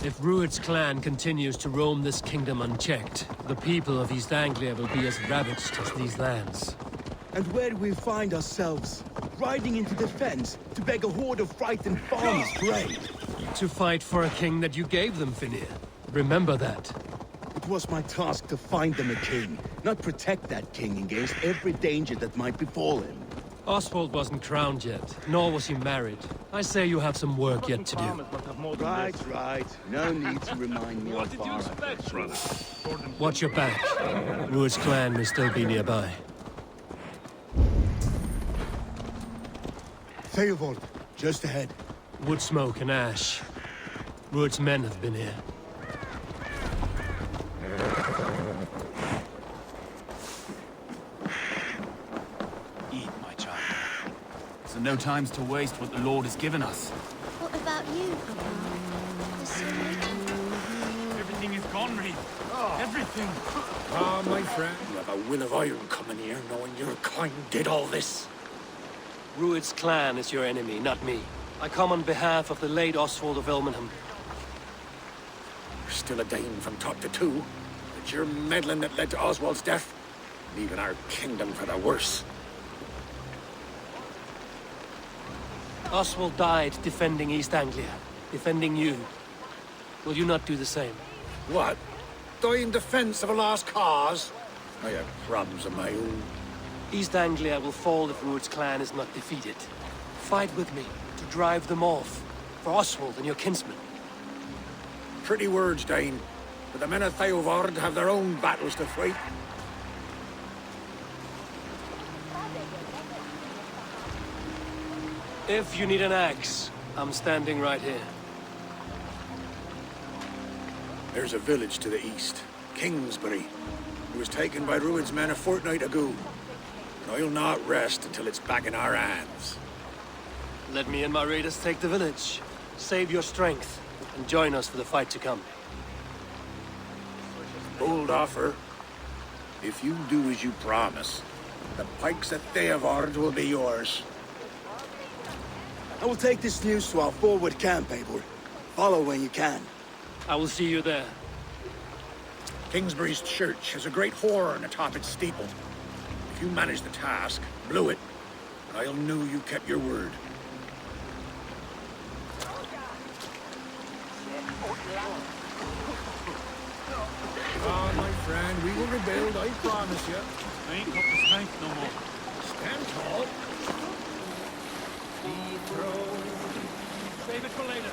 If Rued's clan continues to roam this kingdom unchecked, the people of East Anglia will be as ravaged as these lands. And where do we find ourselves? Riding into defense to beg a horde of frightened farmers for aid. To fight for a king that you gave them, Finir. Remember that. It was my task to find them a king, not protect that king against every danger that might befall him. Oswald wasn't crowned yet, nor was he married. I say you have some work yet to do. Right. No need to remind me What of did you far. expect, brother? Watch your back. Rued's clan may still be nearby. Theodort, just ahead. Wood smoke and ash. Rued's men have been here. Eat, my child. So no time's to waste what the Lord has given us. What about you, Papa? There's so little. Everything is gone, Reeve. Everything. Ah, my friend, you have a will of iron coming here, knowing your kind did all this. Rued's clan is your enemy, not me. I come on behalf of the late Oswald of Elmenham. still a Dane from top to two. It's your meddling that led to Oswald's death, leaving our kingdom for the worse. Oswald died defending East Anglia, defending you. Will you not do the same? What? Die in defense of a lost cause? I have problems of my own. East Anglia will fall if Rued's clan is not defeated. Fight with me to drive them off, for Oswald and your kinsmen. Pretty words, Dane, but the men of Theovard have their own battles to fight. If you need an axe, I'm standing right here. There's a village to the east, Kingsbury. It was taken by Rued's men a fortnight ago. And I'll not rest until it's back in our hands. Let me and my raiders take the village. Save your strength, and join us for the fight to come. Bold offer. If you do as you promise, the pikes at Theovard will be yours. I will take this news to our forward camp, Eivor. Follow when you can. I will see you there. Kingsbury's church has a great horn atop its steeple. If you manage the task, blew it, I'll know you kept your word. Oh, my friend, we will rebuild, I promise you. I ain't got the strength no more. Stand tall. Save it for later.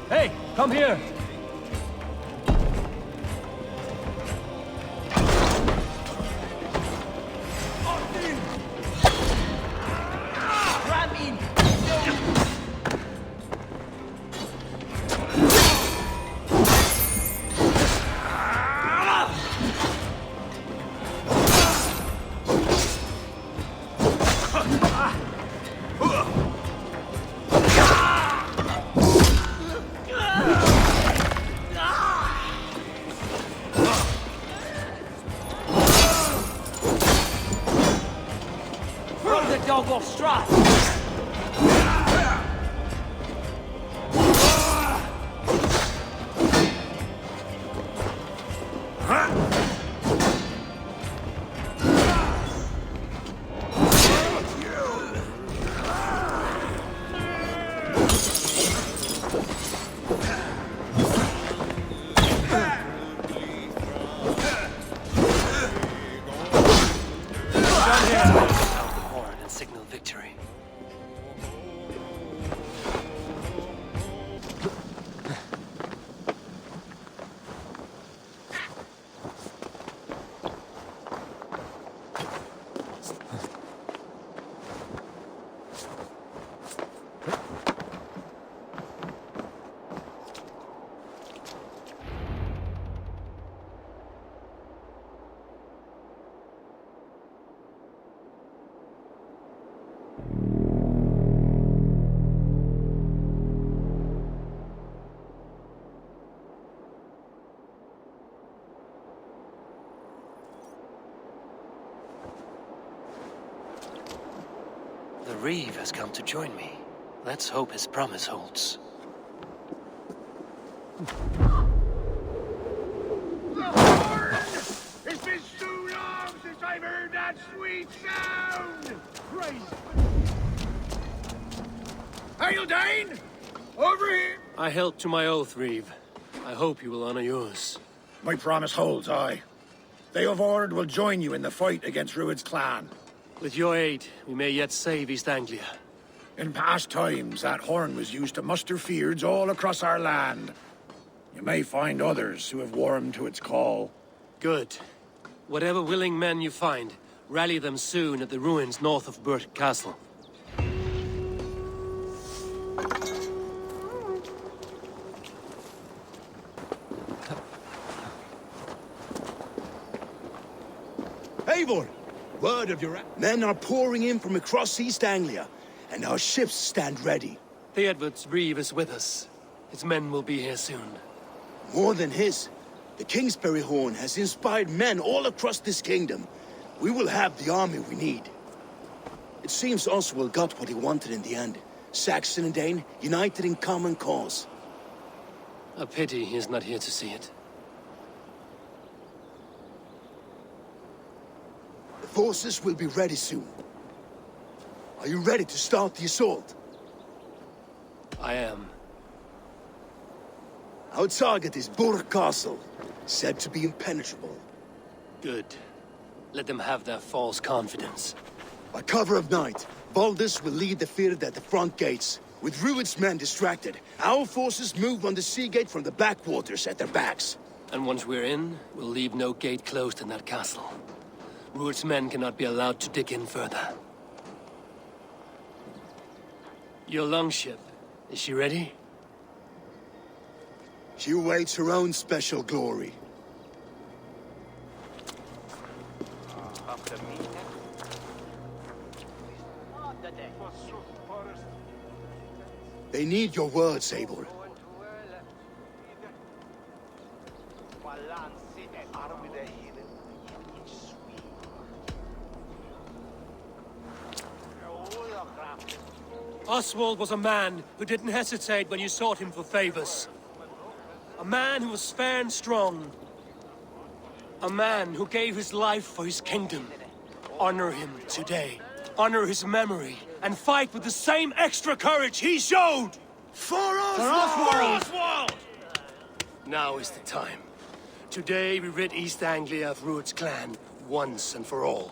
Hey, come here! Dog will strike! Brother Reeve has come to join me. Let's hope his promise holds. It's been so long since I've heard that sweet sound! Christ! Hail, Dane! Over here! I held to my oath, Reeve. I hope you will honor yours. My promise holds, aye. Theodord will join you in the fight against Rued's clan. With your aid, we may yet save East Anglia. In past times, that horn was used to muster fyrds all across our land. You may find others who have warmed to its call. Good. Whatever willing men you find, rally them soon at the ruins north of Burt Castle. Eivor! Word of your... Men are pouring in from across East Anglia, and our ships stand ready. Theodward's Reeve is with us. His men will be here soon. More than his. The Kingsbury Horn has inspired men all across this kingdom. We will have the army we need. It seems Oswald got what he wanted in the end. Saxon and Dane united in common cause. A pity he is not here to see it. The forces will be ready soon. Are you ready to start the assault? I am. Our target is Burt Castle, said to be impenetrable. Good. Let them have their false confidence. By cover of night, Valdis will lead the fyrd at the front gates. With Rued's men distracted, our forces move on the sea gate from the backwaters at their backs. And once we're in, we'll leave no gate closed in that castle. Rued's men cannot be allowed to dig in further. Your longship, is she ready? She awaits her own special glory. They need your words, Eivor. Oswald was a man who didn't hesitate when you sought him for favors. A man who was fair and strong. A man who gave his life for his kingdom. Honor him today. Honor his memory. And fight with the same extra courage he showed! For Oswald! For Oswald! Now is the time. Today we rid East Anglia of Rued's clan, once and for all.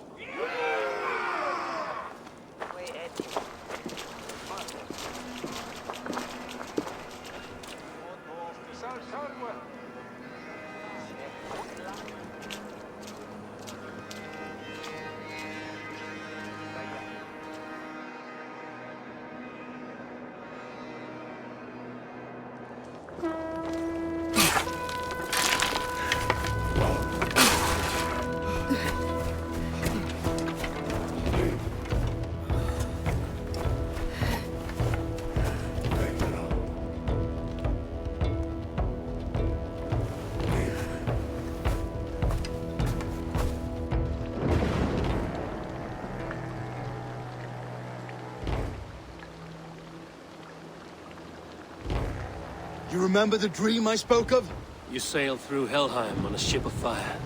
You remember the dream I spoke of? You sailed through Helheim on a ship of fire.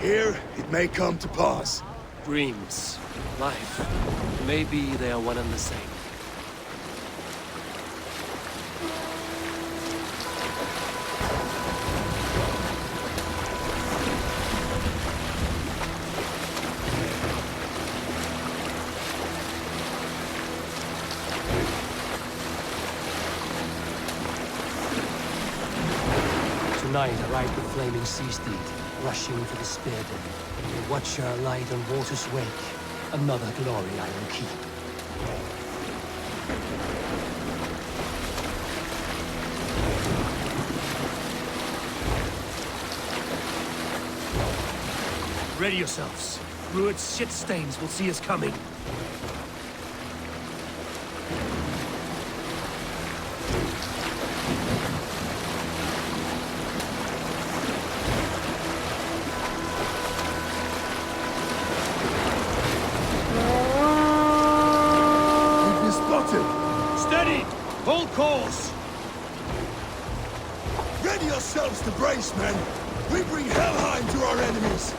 Here, it may come to pass. Dreams, life, maybe they are one and the same. Tonight I ride the flaming sea steed, rushing for the spear den. Will watch her light on water's wake. Another glory I will keep. Ready yourselves. Rued's shit stains will see us coming. cause! Ready yourselves to brace, men! We bring Helheim to our enemies!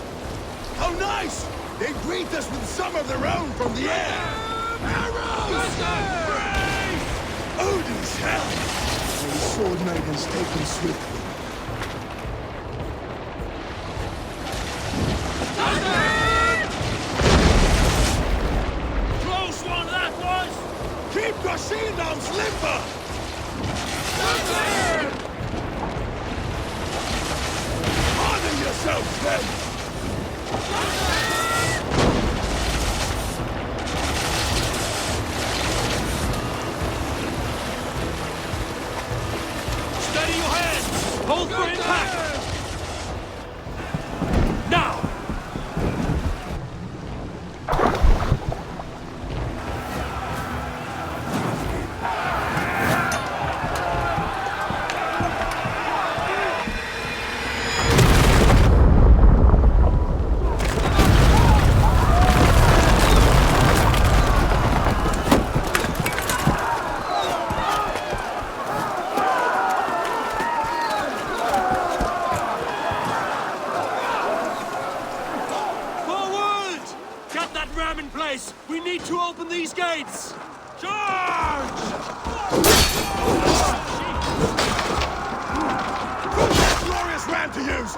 How nice! They greet us with some of their own from the air! Arrows! Odin's hell! May the sword maidens take them swiftly. Close one that was! Keep your shield arms limber! Honor yourselves, men! Steady your hands! Hold for impact! Now! We need to open these gates! Charge! Glorious ram to use!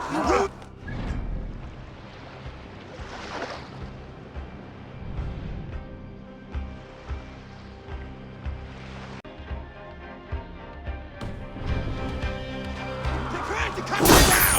Prepare to cut them down!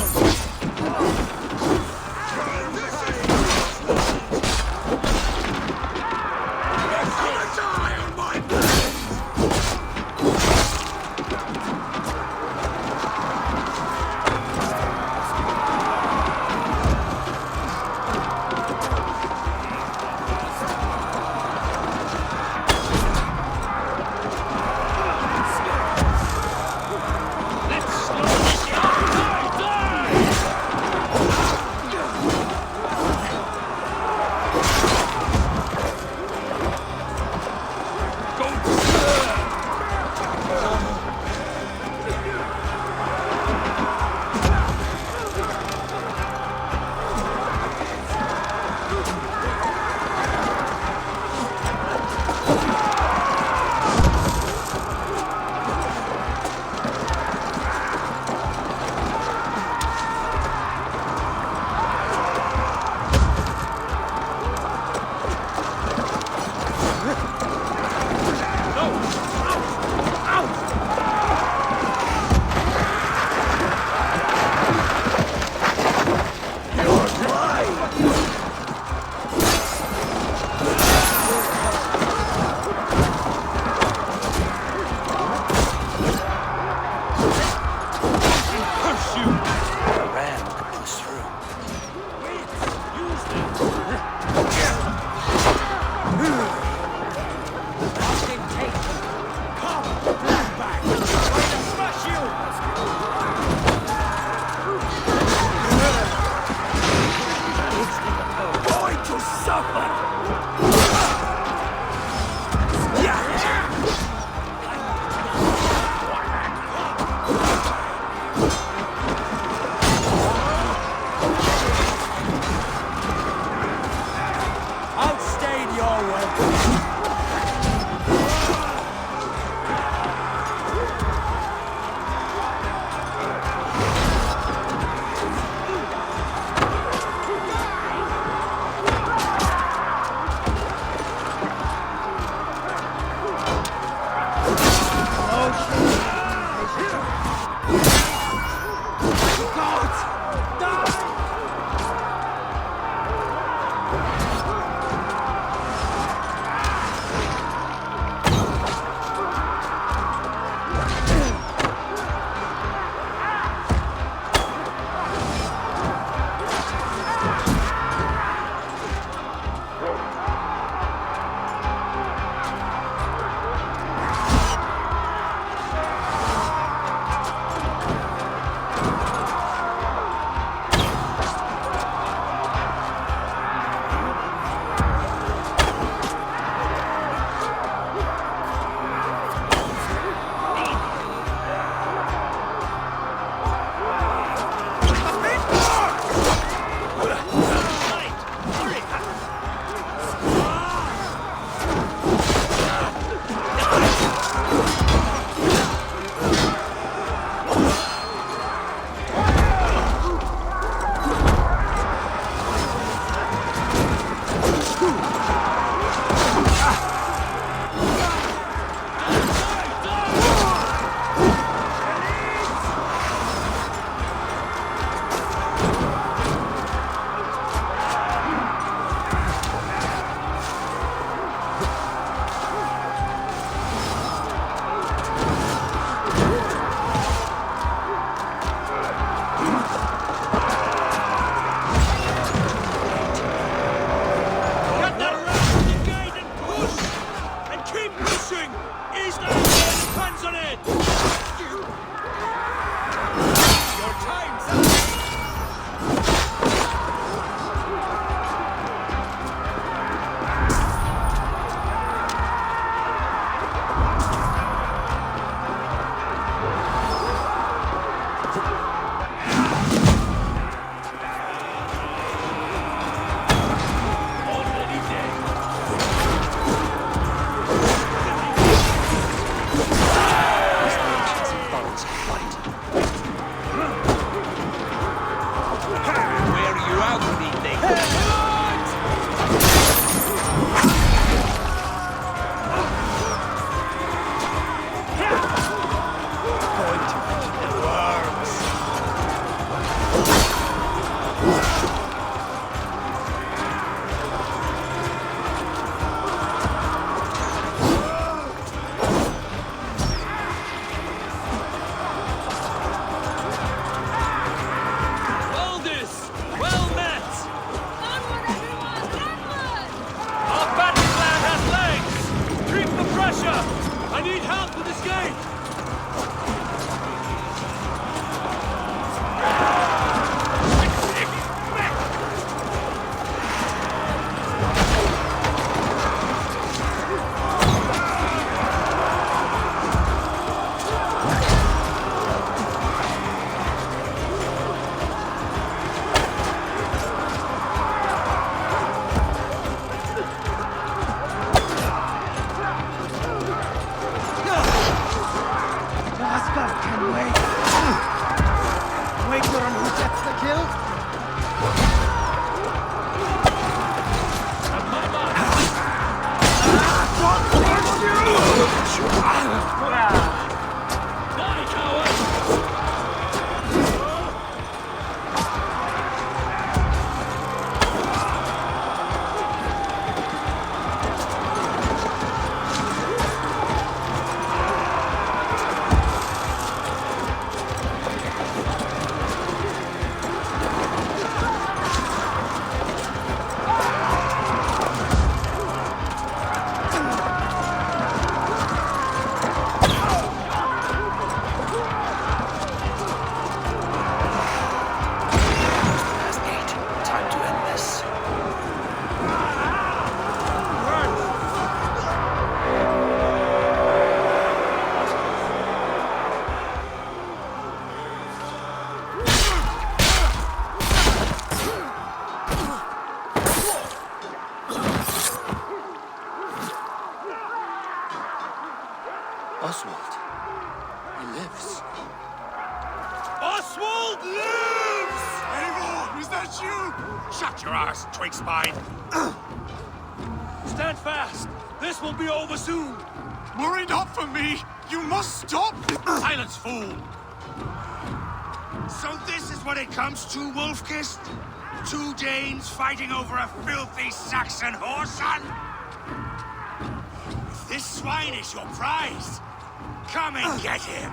Oswald. He lives. Oswald lives! Eivor, is that you? Shut your arse, twig spine! Stand fast! This will be over soon! Worry not for me! You must stop! Silence, fool! So this is what it comes to, Wolfkist? 2 Danes fighting over a filthy Saxon whoreson? If this swine is your prize, come and get him!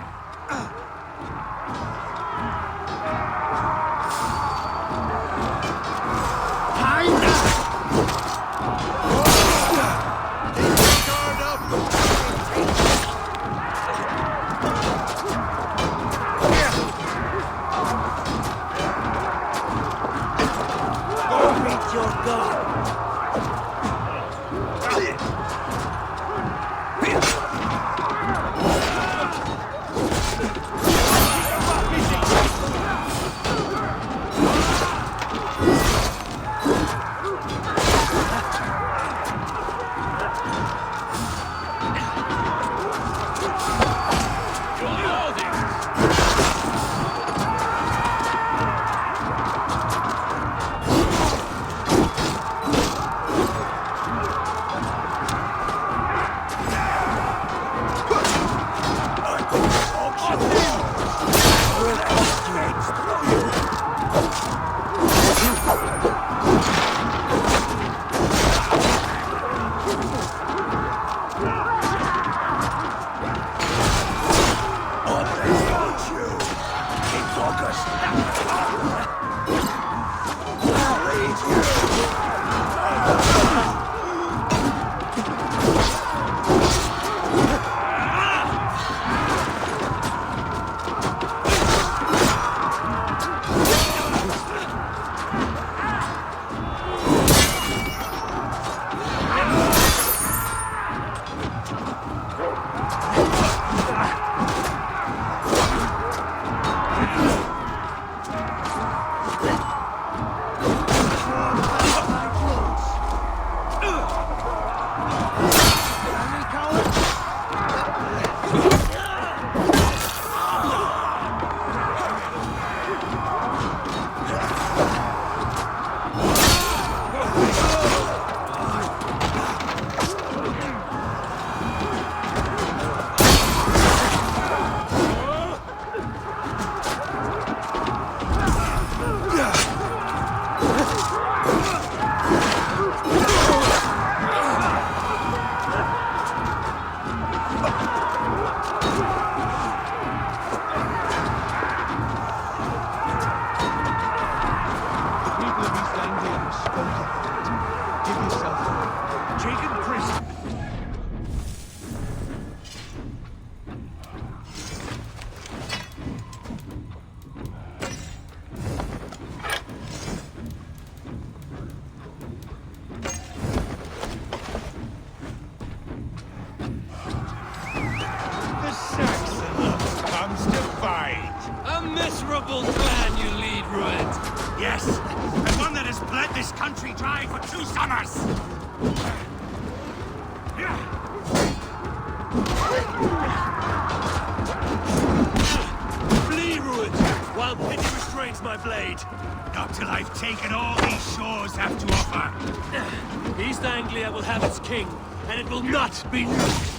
Miserable clan you lead, Rued. Yes, and one that has bled this country dry for 2 summers! Flee, Rued, while pity restrains my blade. Not till I've taken all these shores have to offer. East Anglia will have its king, and it will not be nuked.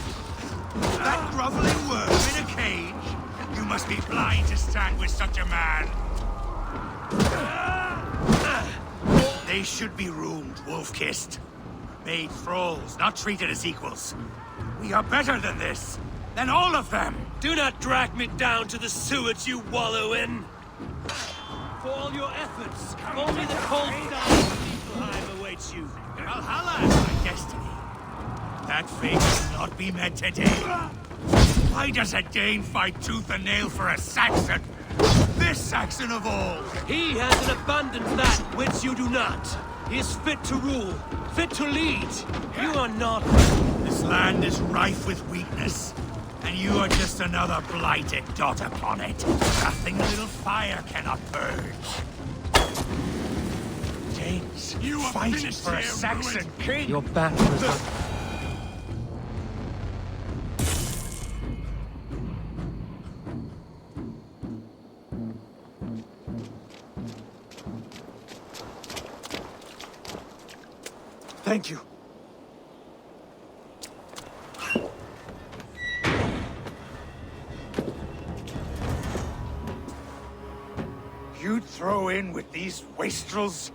That groveling worm in a cage? You must be blind to stand with such a man. They should be roomed, wolf-kissed. Made thralls, not treated as equals. We are better than this. Than all of them. Do not drag me down to the sewage you wallow in. For all your efforts, only the cold stars of Niflheim awaits you. Valhalla is my destiny. That fate will not be met today. Why does a Dane fight tooth and nail for a Saxon? This Saxon of all! He has an abundance that which you do not. He is fit to rule, fit to lead. You are not. This land is rife with weakness, and you are just another blighted dot upon it. Nothing a little fire cannot purge. Danes, you are fighting for a Saxon king! Your battle is not... Thank you. You'd throw in with these wastrels?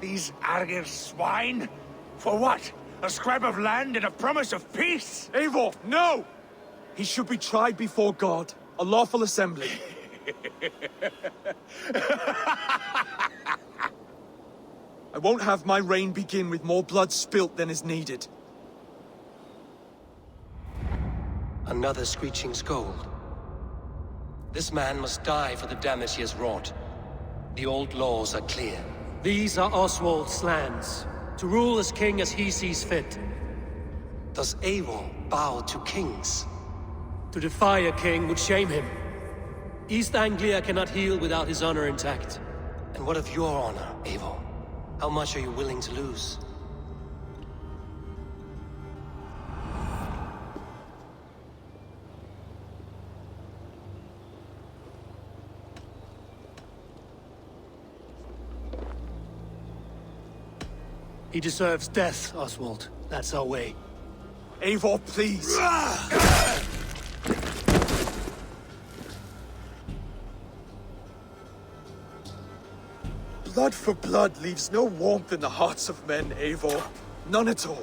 These Argir swine? For what? A scrap of land and a promise of peace? Eivor, no! He should be tried before God, a lawful assembly. I won't have my reign begin with more blood spilt than is needed. Another screeching scold. This man must die for the damage he has wrought. The old laws are clear. These are Oswald's lands, to rule as king as he sees fit. Does Eivor bow to kings? To defy a king would shame him. East Anglia cannot heal without his honor intact. And what of your honor, Eivor? How much are you willing to lose? He deserves death, Oswald. That's our way. Eivor, please! Blood for blood leaves no warmth in the hearts of men, Eivor. None at all.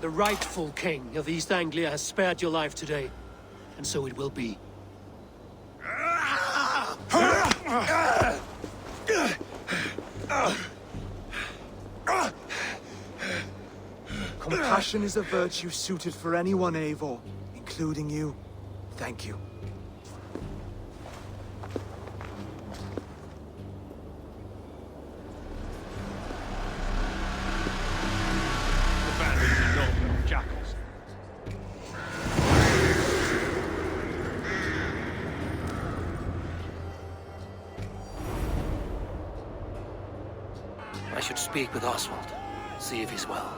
The rightful king of East Anglia has spared your life today, and so it will be. Compassion is a virtue suited for anyone, Eivor, including you. Thank you. The bandits are no jackals. I should speak with Oswald, see if he's well.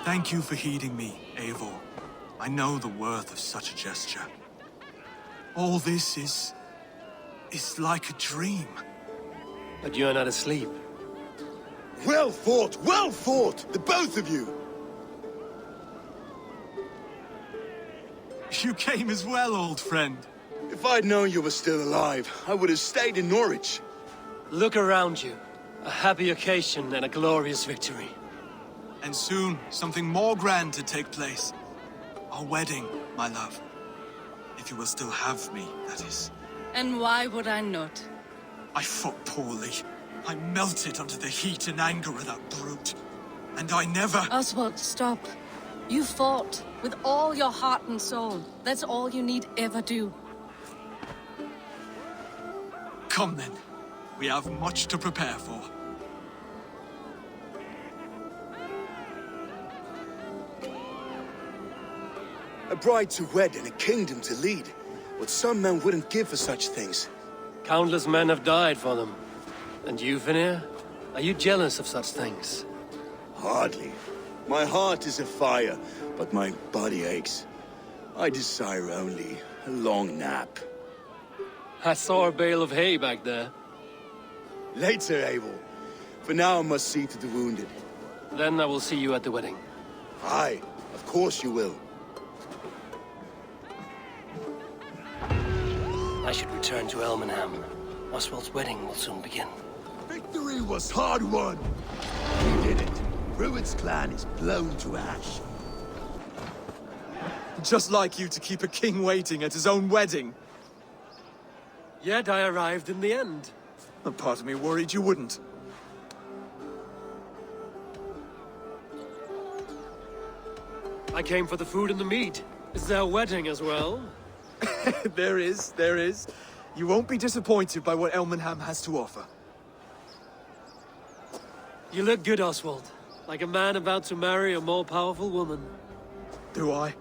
Thank you for heeding me, Eivor. I know the worth of such a gesture. All this is like a dream. But you're not asleep. Well fought, the both of you! You came as well, old friend. If I'd known you were still alive, I would have stayed in Norwich. Look around you. A happy occasion and a glorious victory. And soon, something more grand to take place. Our wedding, my love. If you will still have me, that is. And why would I not? I fought poorly. I melted under the heat and anger of that brute. And I never... Oswald, stop. You fought with all your heart and soul. That's all you need ever do. Come then. We have much to prepare for. A bride to wed and a kingdom to lead. What some men wouldn't give for such things. Countless men have died for them. And you, Vanir? Are you jealous of such things? Hardly. My heart is afire, but my body aches. I desire only a long nap. I saw a bale of hay back there. Later, Eivor. For now, I must see to the wounded. Then I will see you at the wedding. Aye, of course you will. I should return to Elmenham. Oswald's wedding will soon begin. Victory was hard won. We did it. Rued's clan is blown to ash. Just like you to keep a king waiting at his own wedding. Yet I arrived in the end. A part of me worried you wouldn't. I came for the food and the meat. Is there a wedding as well? There is. You won't be disappointed by what Elmenham has to offer. You look good, Oswald. Like a man about to marry a more powerful woman. Do I?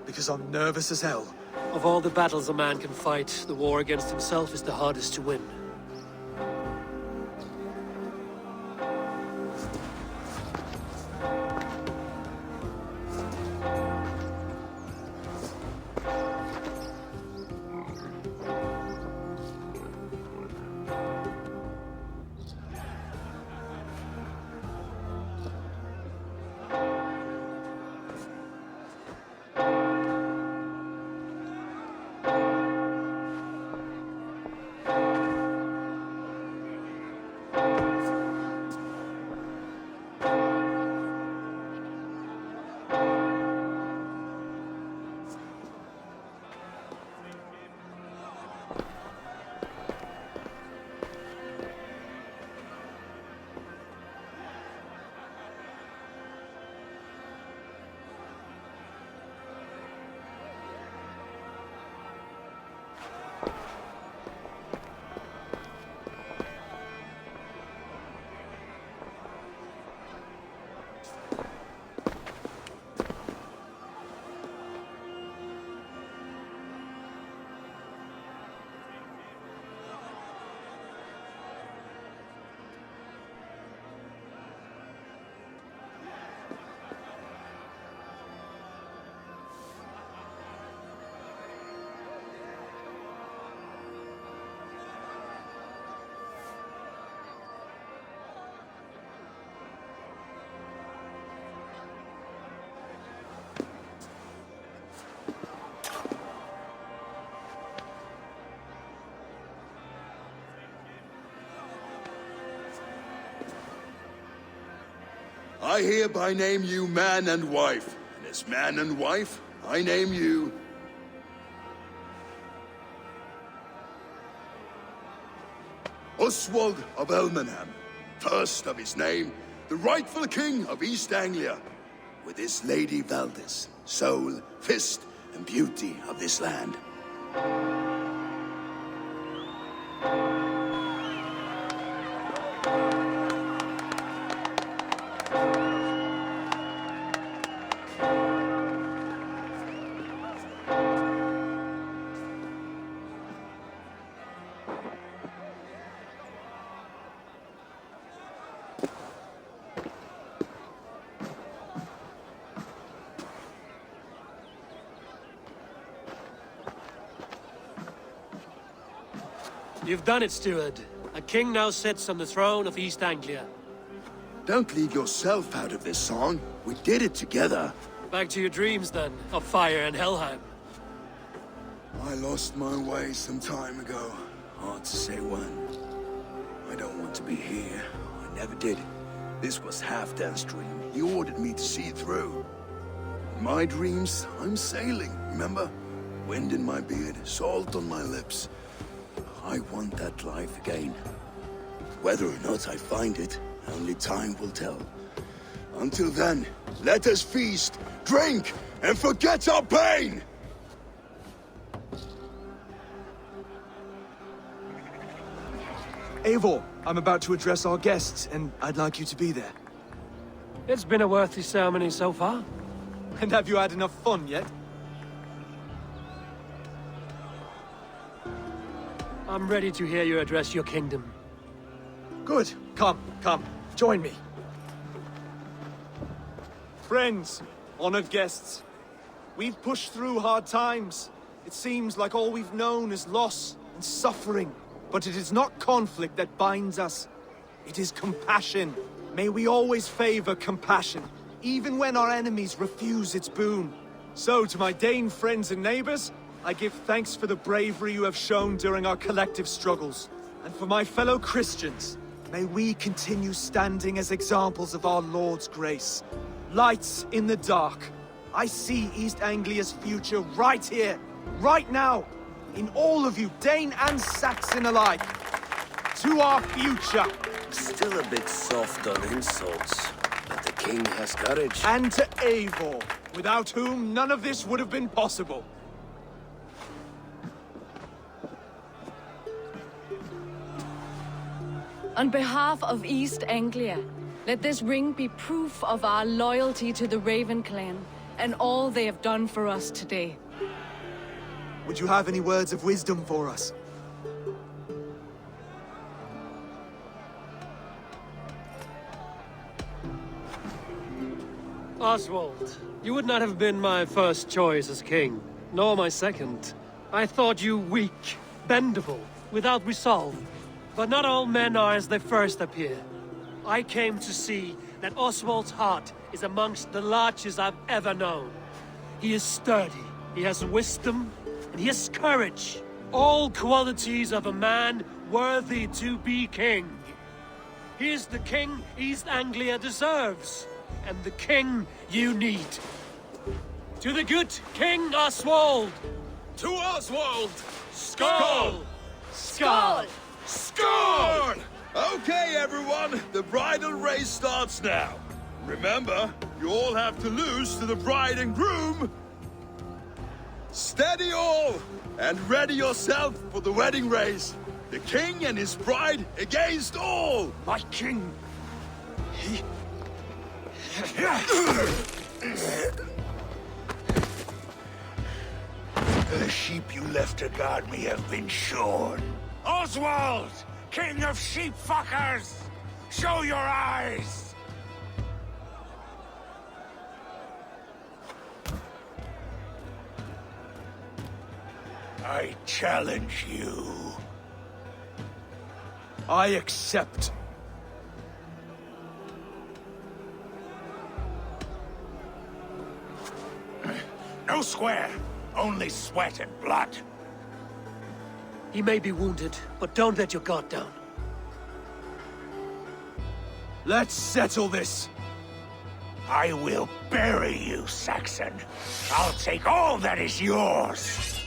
Because I'm nervous as hell. Of all the battles a man can fight, the war against himself is the hardest to win. I hereby name you man and wife. And as man and wife, I name you... Oswald of Elmenham, first of his name, the rightful king of East Anglia, with his lady Valdis, soul, fist, and beauty of this land. You've done it, steward. A king now sits on the throne of East Anglia. Don't leave yourself out of this song. We did it together. Back to your dreams, then, of fire and Helheim. I lost my way some time ago. Hard to say when. I don't want to be here. I never did. This was Halfdan's dream. He ordered me to see it through. In my dreams, I'm sailing, remember? Wind in my beard, salt on my lips. I want that life again. Whether or not I find it, only time will tell. Until then, let us feast, drink, and forget our pain! Eivor, I'm about to address our guests, and I'd like you to be there. It's been a worthy ceremony so far. And have you had enough fun yet? I'm ready to hear you address your kingdom. Good. Come, join me. Friends, honored guests, we've pushed through hard times. It seems like all we've known is loss and suffering. But it is not conflict that binds us. It is compassion. May we always favor compassion, even when our enemies refuse its boon. So, to my Dane friends and neighbors, I give thanks for the bravery you have shown during our collective struggles. And for my fellow Christians, may we continue standing as examples of our Lord's grace. Lights in the dark. I see East Anglia's future right here, right now, in all of you, Dane and Saxon alike. To our future. Still a bit soft on insults, but the king has courage. And to Eivor, without whom none of this would have been possible. On behalf of East Anglia, let this ring be proof of our loyalty to the Raven clan and all they have done for us today. Would you have any words of wisdom for us? Oswald, you would not have been my first choice as king, nor my second. I thought you weak, bendable, without resolve. But not all men are as they first appear. I came to see that Oswald's heart is amongst the largest I've ever known. He is sturdy, he has wisdom, and he has courage. All qualities of a man worthy to be king. He is the king East Anglia deserves, and the king you need. To the good King Oswald! To Oswald! Skull! Skull! Scorn! Okay, everyone, the bridal race starts now. Remember, you all have to lose to the bride and groom. Steady all, and ready yourself for the wedding race. The king and his bride against all. My king, The sheep you left to guard me have been shorn. Oswald! King of sheep fuckers! Show your eyes! I challenge you. I accept. No square, only sweat and blood. He may be wounded, but don't let your guard down. Let's settle this. I will bury you, Saxon. I'll take all that is yours.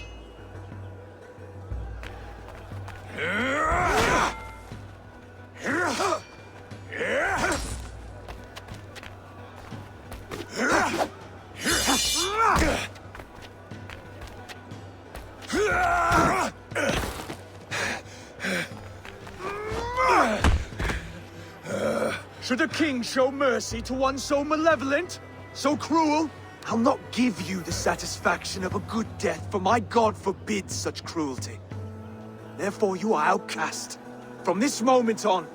Should a king show mercy to one so malevolent? So cruel? I'll not give you the satisfaction of a good death, for my god forbids such cruelty. Therefore you are outcast. From this moment on.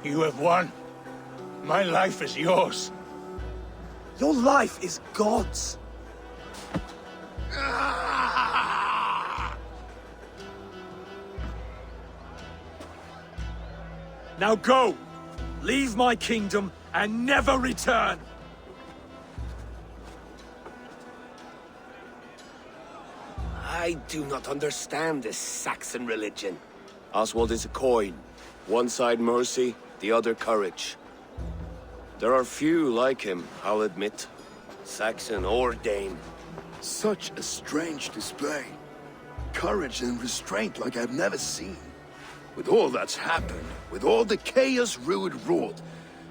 You have won. My life is yours. Your life is God's. Now go! Leave my kingdom and never return! I do not understand this Saxon religion. Oswald is a coin. One side mercy, the other courage. There are few like him, I'll admit. Saxon or Dane. Such a strange display. Courage and restraint like I've never seen. With all that's happened, with all the chaos Rued wrought,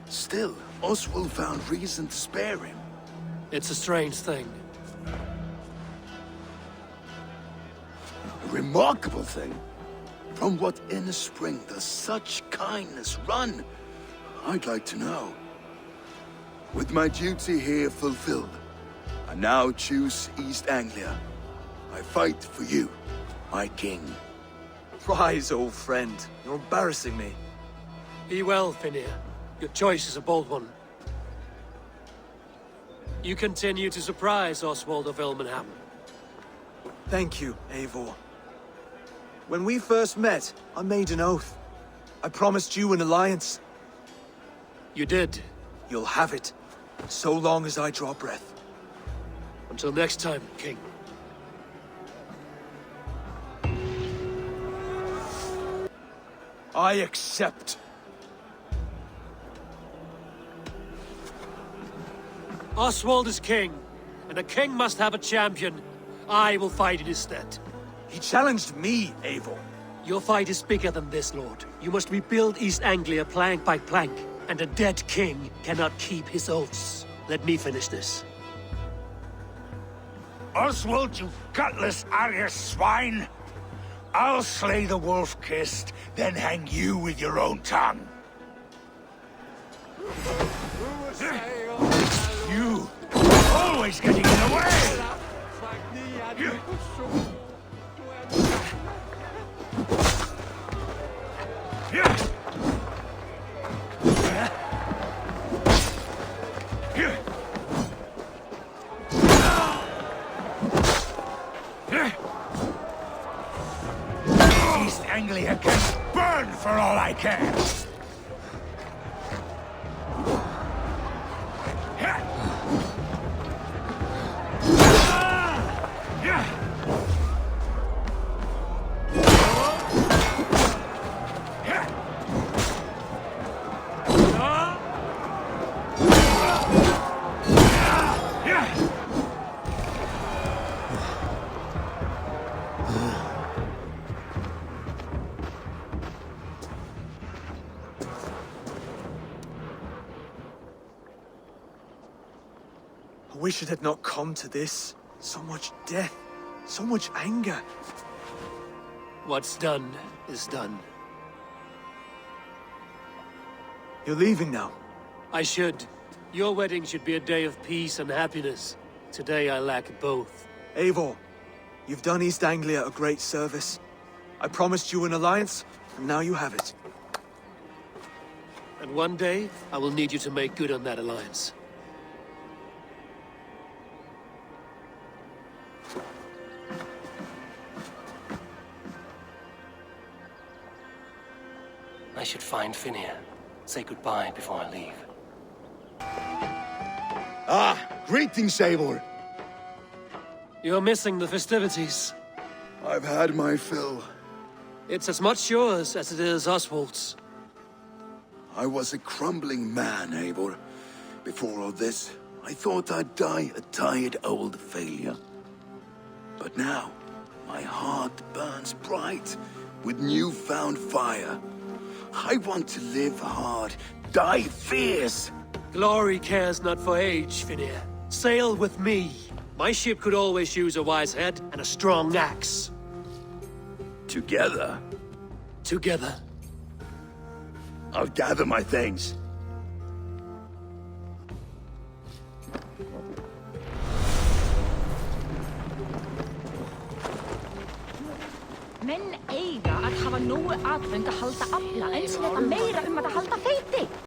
still, Oswald found reason to spare him. It's a strange thing. A remarkable thing. From what inner spring does such kindness run? I'd like to know. With my duty here fulfilled, I now choose East Anglia. I fight for you, my king. Rise, old friend. You're embarrassing me. Be well, Finnir. Your choice is a bold one. You continue to surprise Oswald of Elmenham. Thank you, Eivor. When we first met, I made an oath. I promised you an alliance. You did. You'll have it, so long as I draw breath. Until next time, King. I accept. Oswald is king, and a king must have a champion. I will fight in his stead. He challenged me, Eivor. Your fight is bigger than this, Lord. You must rebuild East Anglia plank by plank, and a dead king cannot keep his oaths. Let me finish this. Oswald, you gutless Arya swine! I'll slay the wolf-kissed, then hang you with your own tongue. You always getting in the way! East Anglia can burn for all I care! I wish it had not come to this. So much death, so much anger. What's done is done. You're leaving now. I should. Your wedding should be a day of peace and happiness. Today I lack both. Eivor, you've done East Anglia a great service. I promised you an alliance, and now you have it. And one day, I will need you to make good on that alliance. I should find Finnir. Say goodbye before I leave. Ah, greetings, Eivor. You're missing the festivities. I've had my fill. It's as much yours as it is Oswald's. I was a crumbling man, Eivor. Before all this, I thought I'd die a tired old failure. But now, my heart burns bright with newfound fire. I want to live hard, die fierce. Glory cares not for age, Finir. Sail with me. My ship could always use a wise head and a strong axe. Together? Together. I'll gather my things. Menn eiga að hafa nógu atfeng að halda afla eins og þetta meira að halda feita.